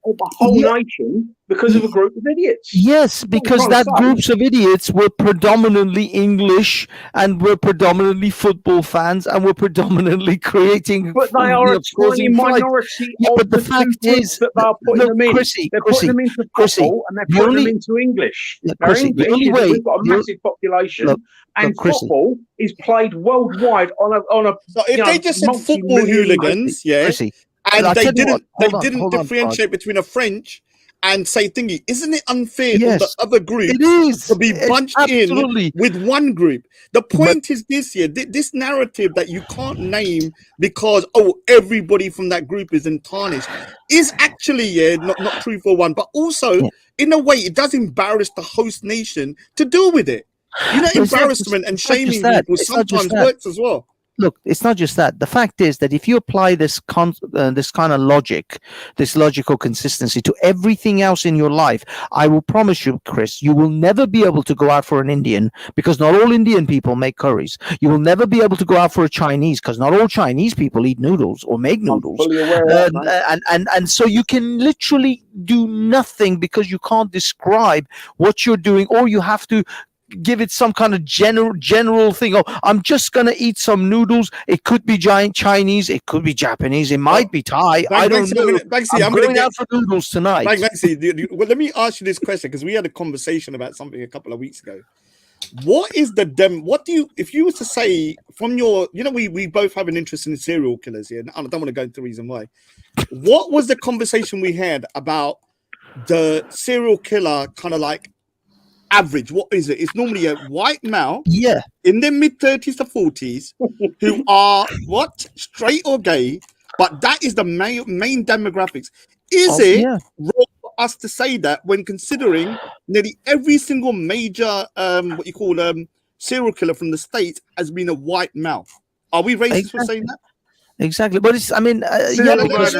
of the whole nation because of a group of idiots. Yes, because that groups of idiots were predominantly English and were predominantly football fans and were predominantly creating. But they are a tiny minority of the fact is that they are putting them in. They're putting them into football and they're putting them into English. They're English. The only way we've got a massive population. And football is played worldwide on a. So if they just said football hooligans, and they didn't differentiate between a French and say thingy. Isn't it unfair for the other group to be bunched in with one group? The point is this here, this narrative that you can't name because everybody from that group is tarnished is actually not true for one, but also in a way it does embarrass the host nation to deal with it. You know, embarrassment and shaming people sometimes works as well. Look, it's not just that. The fact is that if you apply this kind of logic, this logical consistency to everything else in your life, I will promise you, Chris, you will never be able to go out for an Indian because not all Indian people make curries. You will never be able to go out for a Chinese because not all Chinese people eat noodles or make noodles. I'm fully aware of that, and so you can literally do nothing because you can't describe what you're doing, or you have to give it some kind of general thing. Oh, I'm just gonna eat some noodles. It could be giant Chinese, it could be Japanese, it might be Thai. I don't know. I'm going out for noodles tonight. Well, let me ask you this question because we had a conversation about something a couple of weeks ago. What is what do you, if you were to say from your, we both have an interest in serial killers here, and I don't want to go into the reason why. What was the conversation we had about the serial killer kind of like average? What is it? It's normally a white male in their mid-30s to 40s who are straight or gay, but that is the main demographics. Is it wrong for us to say that when considering nearly every single major serial killer from the States has been a white male? Are we racist for saying that? Exactly, but it's, serial killers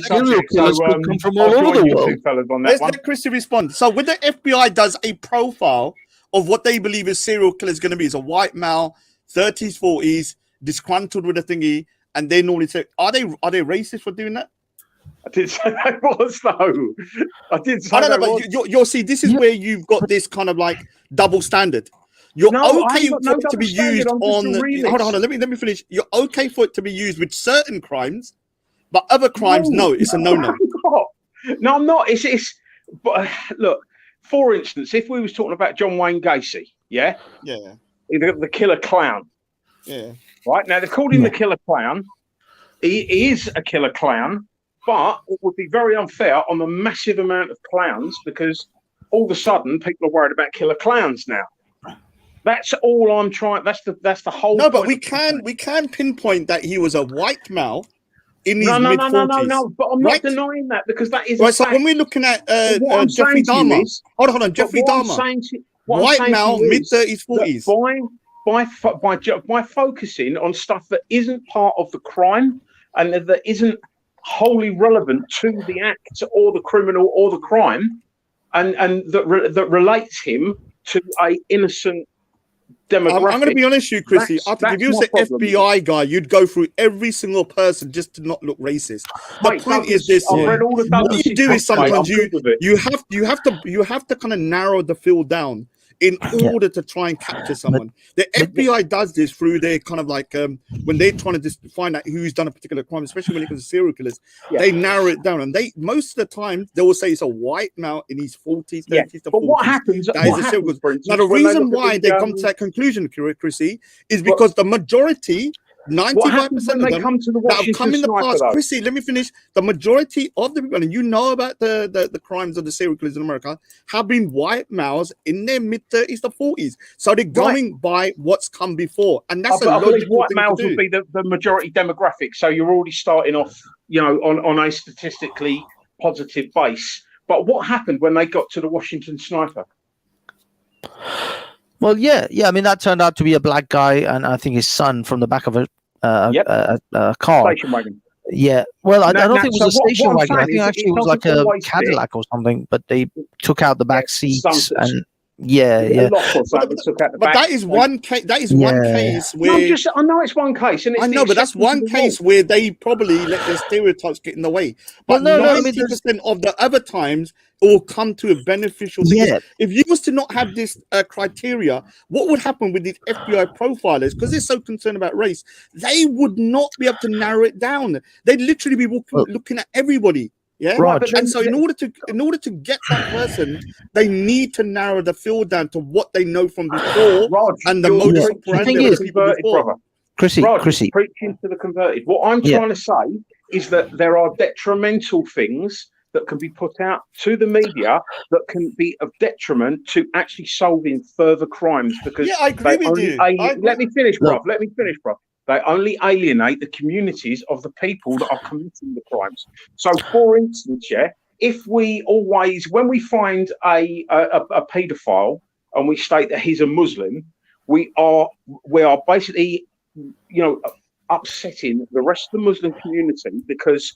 could come from all over the world. Let's let Chrissy respond. So when the FBI does a profile of what they believe a serial killer is going to be, is a white male, 30s, 40s, disgruntled with a thingy, and they normally say, are they racist for doing that? I did say that was, though. I did say that was. But you'll see, this is where you've got this kind of like double standard. You're okay for it to be used on. Hold on. Let me finish. You're okay for it to be used with certain crimes, but other crimes, no, it's a no-no. No, I'm not. It's. But look, for instance, if we was talking about John Wayne Gacy, the killer clown, right now they called him the killer clown, he is a killer clown, but it would be very unfair on the massive amount of clowns because all of a sudden people are worried about killer clowns now. That's all I'm trying. That's the whole. No, but we can pinpoint that he was a white male in his no, mid-40s. no. But I'm not denying that because that is right. a So fact. when we're looking at what I'm Jeffrey saying to you Dahmer, is, hold on, Jeffrey Dahmer, white male, mid-30s, 40s. By focusing on stuff that isn't part of the crime and that isn't wholly relevant to the act or the criminal or the crime, and that relates him to a innocent demographic. I'm going to be honest with you, Chrissy. I think if you was an FBI guy, you'd go through every single person just to not look racist. The point is this: what you do is sometimes you have to kind of narrow the field down in order to try and capture someone. The FBI does this through their kind of like when they're trying to just find out who's done a particular crime, especially when it comes to serial killers. They narrow it down, and they most of the time they will say it's a white male in his 40s, 30s to 40s. But what happens? Now the reason why they come to that conclusion, Chrissy, is because the majority. 95% of them that have come in the past, Chrissy, let me finish. The majority of the people, and you know about the crimes of the serial killers in America, have been white males in their mid-30s to 40s. So they're going by what's come before. And that's I believe logical white thing males to do. would be the majority demographic. So you're already starting off, on a statistically positive base. But what happened when they got to the Washington Sniper? Well, yeah. I mean, that turned out to be a black guy, and I think his son from the back of a car. Station wagon. Yeah. Well, I don't think it was a station wagon. I think actually it was like a Cadillac or something. But they took out the back seats and. Yeah. But that is one case. That is one case where I know it's one case, and I know, but that's one case where they probably let their stereotypes get in the way. But 90% of the other times, it will come to a beneficial thing. Yeah. If you was to not have this criteria, what would happen with these FBI profilers? Because they're so concerned about race, they would not be able to narrow it down. They'd literally be looking at everybody. Yeah, and so in order to get that person, they need to narrow the field down to what they know from before and the modus operandi of people before. Chrissy, preaching to the converted. What I'm trying to say is that there are detrimental things that can be put out to the media that can be of detriment to actually solving further crimes. Because I agree with you. Let me finish, bro. They only alienate the communities of the people that are committing the crimes. So, for instance, if we always, when we find a paedophile and we state that he's a Muslim, we are basically, upsetting the rest of the Muslim community because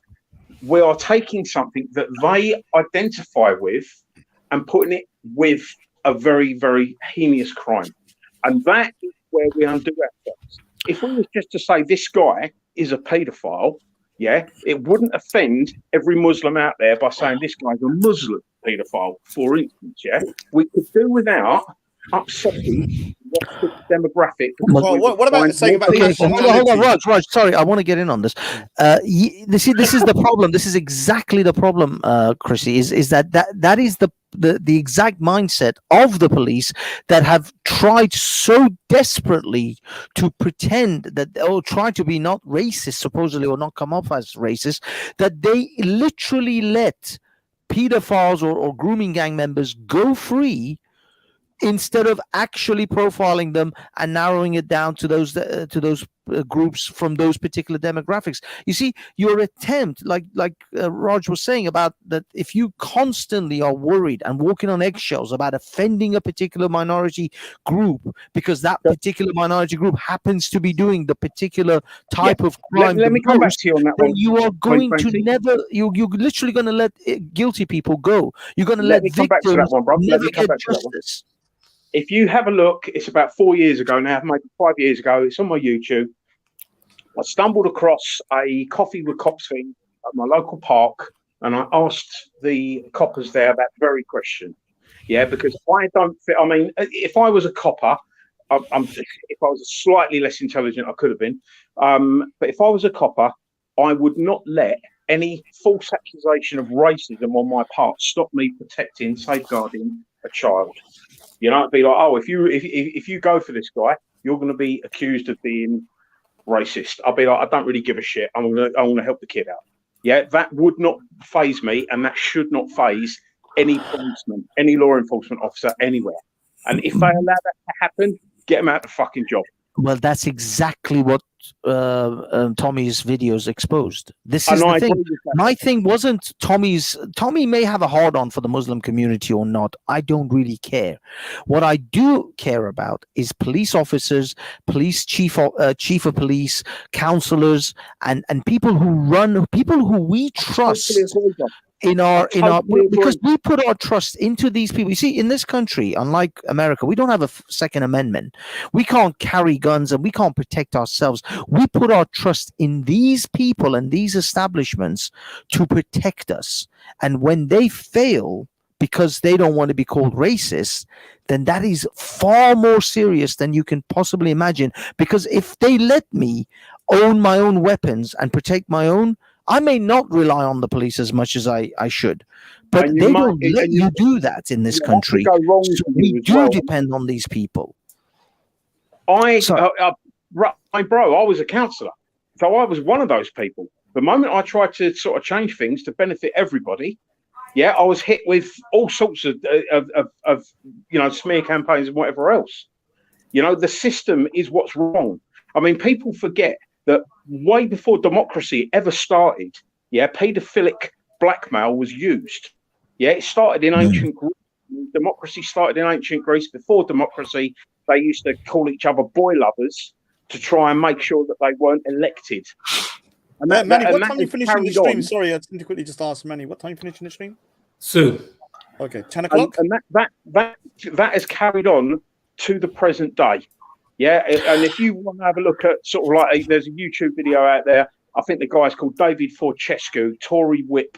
we are taking something that they identify with and putting it with a very, very heinous crime. And that is where we undo ourselves. If we was just to say this guy is a paedophile, it wouldn't offend every Muslim out there by saying this guy's a Muslim paedophile, for instance, We could do without upsetting the demographic. What about saying about hold on, Raj, sorry, I want to get in on this. This is the problem. This is exactly the problem, Chrissy, is that is the exact mindset of the police that have tried so desperately to pretend that or try to be not racist, supposedly, or not come off as racist, that they literally let pedophiles or grooming gang members go free instead of actually profiling them and narrowing it down to those groups from those particular demographics. You see, your attempt, like Raj was saying about that, if you constantly are worried and walking on eggshells about offending a particular minority group because that particular minority group happens to be doing the particular type of crime, let me come back to you on that one. You are going to never. You're literally going to let guilty people go. You're going to let victims never get justice. If you have a look, it's about 4 years ago now, maybe 5 years ago. It's on my YouTube. I stumbled across a coffee with cops thing at my local park, and I asked the coppers there that very question. Because I don't think, I mean, if I was a copper, if I was slightly less intelligent, I could have been. But if I was a copper, I would not let any false accusation of racism on my part stop me protecting, safeguarding a child. It'd be like, oh, if you go for this guy, you're going to be accused of being racist. I'll be like, I don't really give a shit. I want to help the kid out. Yeah, that would not faze me, and that should not faze any policeman, any law enforcement officer anywhere. And if they allow that to happen, get them out the fucking job. Well, that's exactly what Tommy's videos exposed. This is the thing. My thing wasn't Tommy's. Tommy may have a hard-on for the Muslim community or not. I don't really care. What I do care about is police officers, police chief of police, counselors, and people who we trust. Because we put our trust into these people. You see, in this country, unlike America, we don't have a Second Amendment. We can't carry guns and we can't protect ourselves. We put our trust in these people and these establishments to protect us. And when they fail because they don't want to be called racist, then that is far more serious than you can possibly imagine. Because if they let me own my own weapons and protect my own, I may not rely on the police as much as I should, but they don't let you do that in this country. So we do depend on these people. My bro, I was a counsellor, so I was one of those people. The moment I tried to sort of change things to benefit everybody, yeah, I was hit with all sorts of smear campaigns and whatever else. You know, the system is what's wrong. I mean, people forget that way before democracy ever started, yeah, paedophilic blackmail was used. Yeah, it started in ancient Greece. Democracy started in ancient Greece. Before democracy, they used to call each other boy lovers to try and make sure that they weren't elected. And Manny, what time are you finishing the stream? Sorry, I just need to quickly just ask Manny, what time are you finishing the stream? Soon. Okay, 10 o'clock? And that has carried on to the present day. Yeah, and if you want to have a look at sort of like, there's a YouTube video out there. I think the guy's called David Forchescu, Tory whip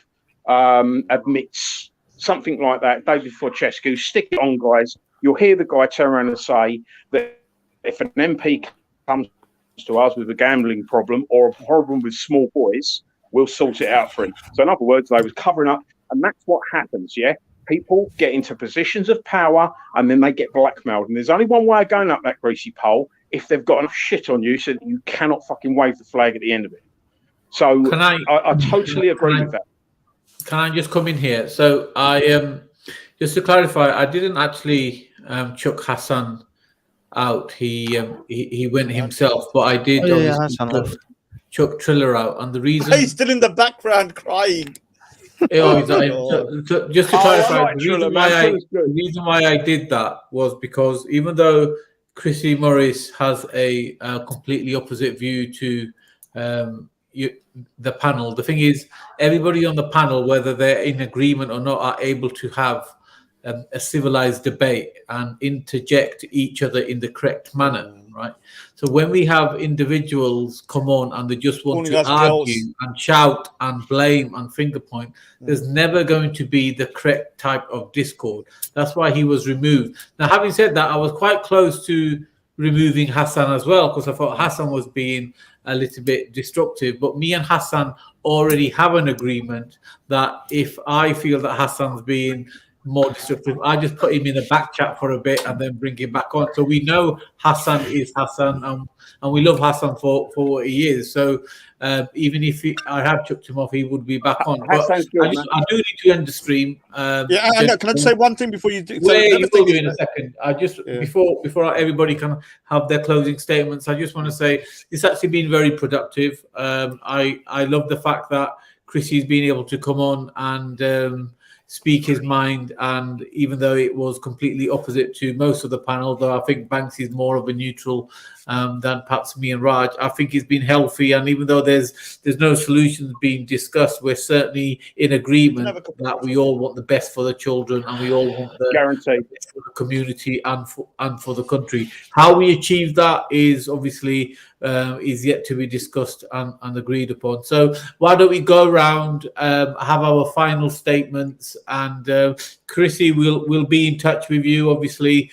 admits, something like that. David Forchescu, stick it on, guys. You'll hear the guy turn around and say that if an MP comes to us with a gambling problem or a problem with small boys, we'll sort it out for him. So in other words, they was covering up, and that's what happens, yeah? People get into positions of power and then they get blackmailed. And there's only one way of going up that greasy pole, if they've got enough shit on you so that you cannot fucking wave the flag at the end of it. So I totally agree with that. Can I just come in here? So I just to clarify, I didn't actually chuck Hassan out. He went himself, but I did chuck Triller out. And the reason he's still in the background crying. So just to clarify, the reason why I did that was because even though Chrissy Morris has a completely opposite view to the panel, the thing is, everybody on the panel, whether they're in agreement or not, are able to have a civilized debate and interject each other in the correct manner, right? So when we have individuals come on and they just want to argue and shout and blame and finger point, there's never going to be the correct type of discord. That's why he was removed. Now, having said that, I was quite close to removing Hassan as well, because I thought Hassan was being a little bit destructive. But me and Hassan already have an agreement that if I feel that Hassan's being more destructive, I just put him in a back chat for a bit and then bring him back on. So we know Hassan is Hassan, and we love Hassan for what he is. So even if I have chucked him off, he would be back on. But I do need to end the stream. I know. Can I just say one thing before you do? You will do in a second. I just before everybody can have their closing statements, I just want to say it's actually been very productive. I love the fact that Chrissy's been able to come on and speak his mind, and even though it was completely opposite to most of the panel, though I think Banks is more of a neutral than perhaps me and Raj, I think it's been healthy. And even though there's no solutions being discussed, we're certainly in agreement that we all want the best for the children and we all want the best for the community and for the country. How we achieve that is obviously is yet to be discussed and agreed upon. So why don't we go around, have our final statements, and Chrissy will be in touch with you, obviously,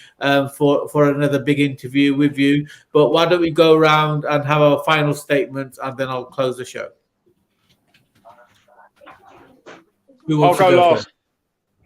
for another big interview with you. But why don't we go around and have our final statements, and then I'll close the show. I'll go last.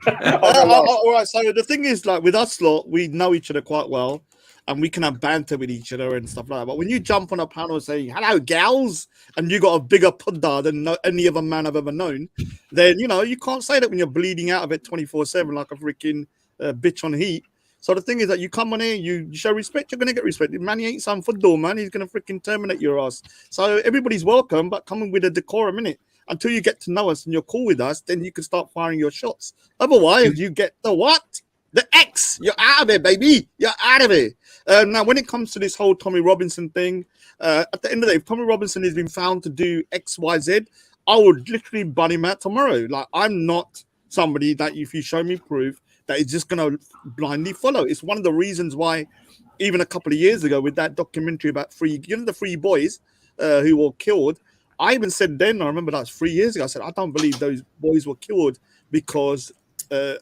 All right. So the thing is, like with us lot, we know each other quite well. and we can have banter with each other and stuff like that. But when you jump on a panel saying "Hello, gals," and you got a bigger pudda than any other man I've ever known, then you know you can't say that when you're bleeding out of it 24/7 like a freaking bitch on heat. So the thing is that you come on here, you show respect, you're gonna get respect. Man, he ain't some football man. He's gonna freaking terminate your ass. So everybody's welcome, but come in with a decorum, innit? Until you get to know us and you're cool with us, then you can start firing your shots. Otherwise, you get the what? The X. You're out of it, baby. You're out of it. Now, when it comes to this whole Tommy Robinson thing, at the end of the day, if Tommy Robinson has been found to do X, Y, Z, I would literally ban him out tomorrow. Like, I'm not somebody that if you show me proof that is just going to blindly follow. It's one of the reasons why, even a couple of years ago, with that documentary about the three boys who were killed, I even said then, I remember that was 3 years ago, I said, I don't believe those boys were killed because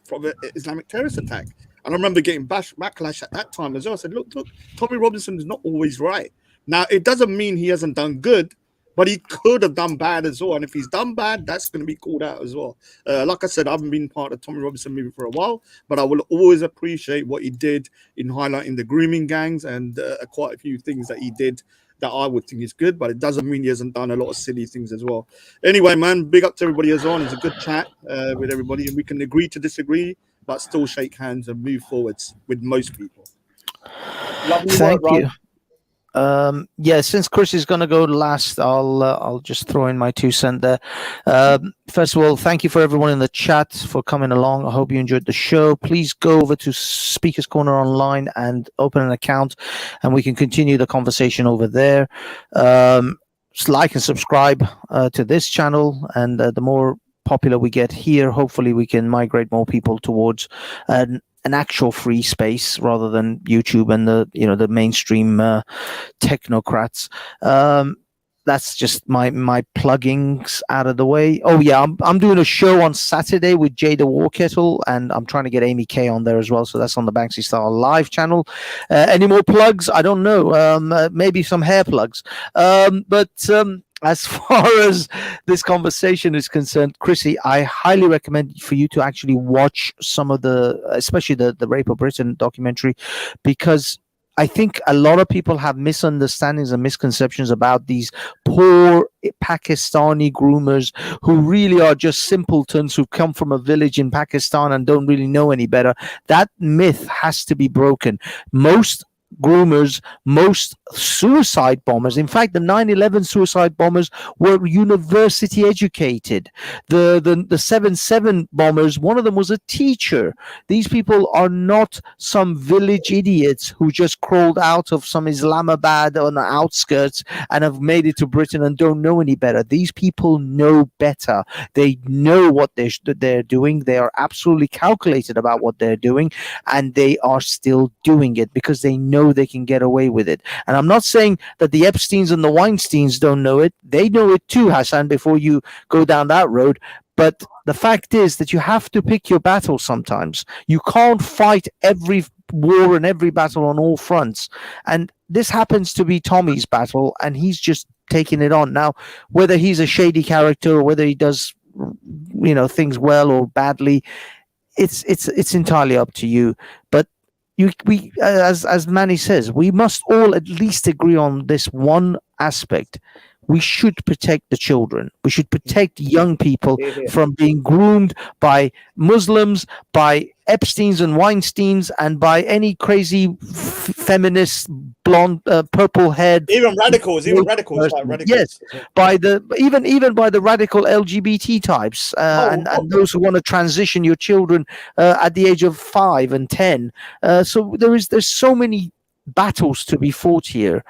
from an Islamic terrorist attack. And I remember getting backlash at that time as well. I said, look, Tommy Robinson is not always right. Now, it doesn't mean he hasn't done good, but he could have done bad as well. And if he's done bad, that's going to be called out as well. Like I said, I haven't been part of Tommy Robinson movie for a while, but I will always appreciate what he did in highlighting the grooming gangs and quite a few things that he did that I would think is good, but it doesn't mean he hasn't done a lot of silly things as well. Anyway, man, big up to everybody as on. It's a good chat with everybody, and we can agree to disagree, but still shake hands and move forwards with most people. Thank you. Yeah, since Chris is going to go last, I'll just throw in my 2 cents there. First of all, thank you for everyone in the chat for coming along. I hope you enjoyed the show. Please go over to Speakers Corner Online and open an account, and we can continue the conversation over there. Just like and subscribe to this channel, and the more popular we get here, hopefully we can migrate more people towards an actual free space rather than YouTube and the mainstream technocrats. That's just my pluggings out of the way. Oh yeah, I'm doing a show on Saturday with Jada Warkettle, and I'm trying to get Amy K on there as well. So that's on the Banksy Style Live channel. Any more plugs? I don't know. Maybe some hair plugs. As far as this conversation is concerned, Chrissy, I highly recommend for you to actually watch some of especially the Rape of Britain documentary, because I think a lot of people have misunderstandings and misconceptions about these poor Pakistani groomers who really are just simpletons who come from a village in Pakistan and don't really know any better. That myth has to be broken. Most groomers, most suicide bombers, in fact the 9/11 suicide bombers were university educated. The 7/7 bombers, one of them was a teacher. These people are not some village idiots who just crawled out of some Islamabad on the outskirts and have made it to Britain and don't know any better. These people know better. They know what they're doing. They are absolutely calculated about what they're doing, and they are still doing it because they know they can get away with it. And I'm not saying that the Epsteins and the Weinsteins don't know it. They know it too, Hassan, before you go down that road. But the fact is that you have to pick your battle sometimes. You can't fight every war and every battle on all fronts. And this happens to be Tommy's battle, and he's just taking it on. Now, whether he's a shady character or whether he does, things well or badly, it's entirely up to you. But we as Manny says, we must all at least agree on this one aspect. We should protect the children. We should protect young people from being groomed by Muslims, by Epsteins and Weinsteins, and by any crazy feminist, blonde, purple-haired, even radicals. Yes, by even by the radical LGBT types, and those who want to transition your children at the age of 5 and 10. So there's so many battles to be fought here.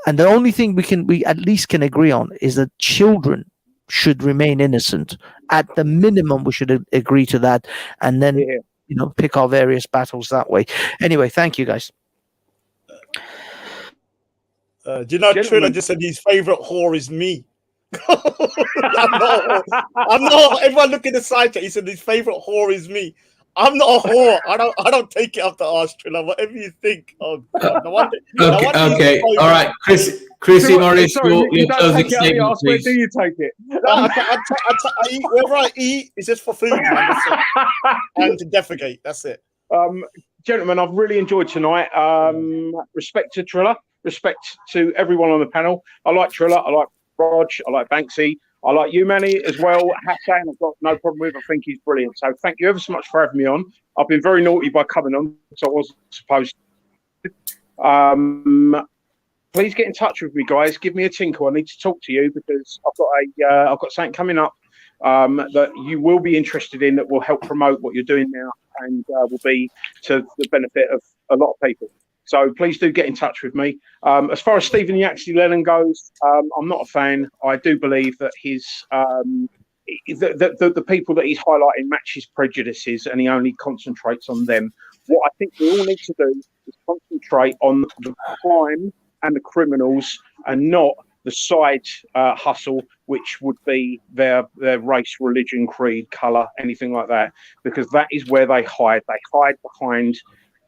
And the only thing we at least can agree on is that children should remain innocent. At the minimum, we should agree to that, and then pick our various battles that way. Anyway, thank you guys. Do you know Triller just said his favorite whore is me? I'm not. Everyone look at the side chat. He said his favorite whore is me. I'm not a whore. I don't take it up the arse, Triller. Whatever you think. Oh God, no wonder. Okay. All right, Chrissy Morris, your closing statement, please. Where do you take it? Wherever I eat, it's just for food, man. And to defecate. That's it. gentlemen, I've really enjoyed tonight. Respect to Triller, respect to everyone on the panel. I like Triller, I like Rog, I like Banksy, I like you, Manny, as well. Hassan, I've got no problem with. I think he's brilliant. So thank you ever so much for having me on. I've been very naughty by coming on, so I wasn't supposed to. Please get in touch with me, guys. Give me a tinkle. I need to talk to you because I've got something coming up that you will be interested in that will help promote what you're doing now and will be to the benefit of a lot of people. So please do get in touch with me. As far as Stephen Yaxley Lennon goes, I'm not a fan. I do believe that his the people that he's highlighting match his prejudices, and he only concentrates on them. What I think we all need to do is concentrate on the crime and the criminals, and not the side hustle, which would be their race, religion, creed, colour, anything like that, because that is where they hide. They hide behind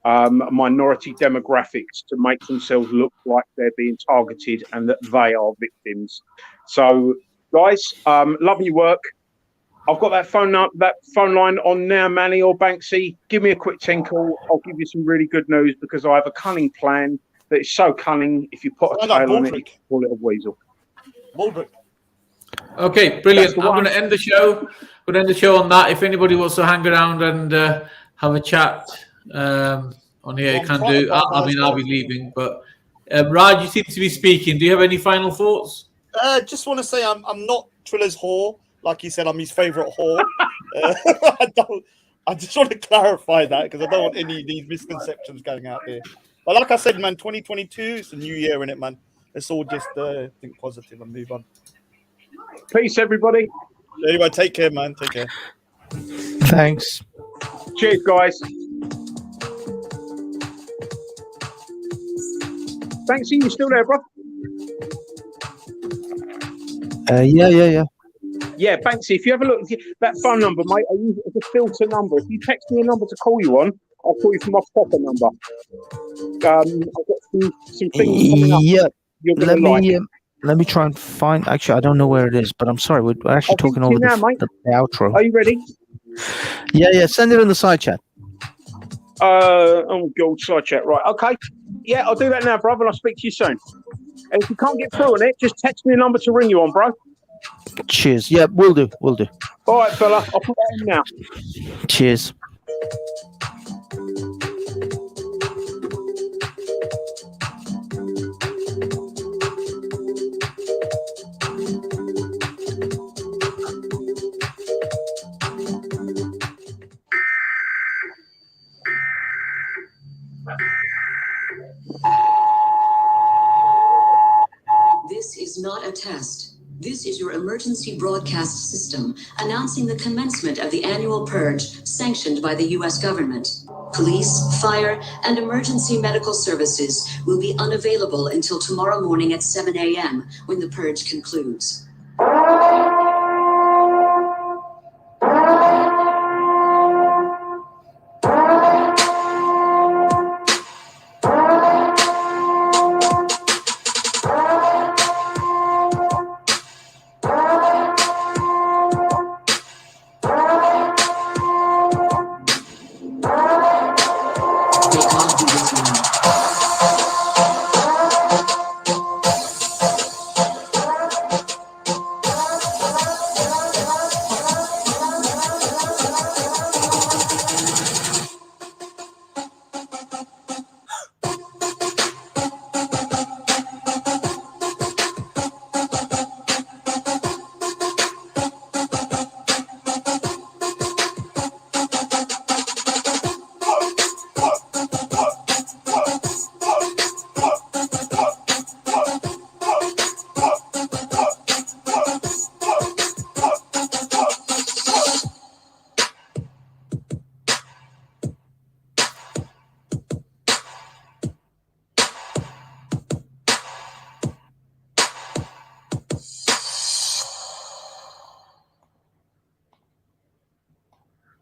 minority demographics to make themselves look like they're being targeted and that they are victims. So, guys, love your work. I've got that phone line on now, Manny or Banksy. Give me a quick tinkle. I'll give you some really good news because I have a cunning plan that is so cunning. If you put a tail on it, you can call it a weasel. Baldrick. Okay, brilliant. I'm going to end the show. We'll end the show on that. If anybody wants to hang around and have a chat on here, you can do. I'll be leaving, but Raj, you seem to be speaking. Do you have any final thoughts? Just want to say I'm not Triller's whore. Like he said, I'm his favourite whore. I just want to clarify that because I don't want any of these misconceptions going out there. But like I said, man, 2022 is a new year, innit, man? Let's all just think positive and move on. Peace, everybody. Anyway, take care, man. Take care. Thanks. Cheers, guys. Thanks. You still there, bro? Yeah. Yeah, Banksy, if you have a look, that phone number, mate, I use it as a filter number. If you text me a number to call you on, I'll call you from my proper number. I've got some things coming up. Yeah, let me try and find. Actually, I don't know where it is, but I'm sorry. We're actually talking over the outro. Are you ready? Yeah. Send it in the side chat. Oh, God, side chat. Right. Okay. Yeah, I'll do that now, brother, and I'll speak to you soon. And if you can't get through on it, just text me a number to ring you on, bro. Cheers. Yeah, will do. All right, fella. I'll put that in now. Cheers. This is not a test. This is your emergency broadcast system announcing the commencement of the annual purge sanctioned by the U.S. government. Police, fire, and emergency medical services will be unavailable until tomorrow morning at 7 a.m. when the purge concludes.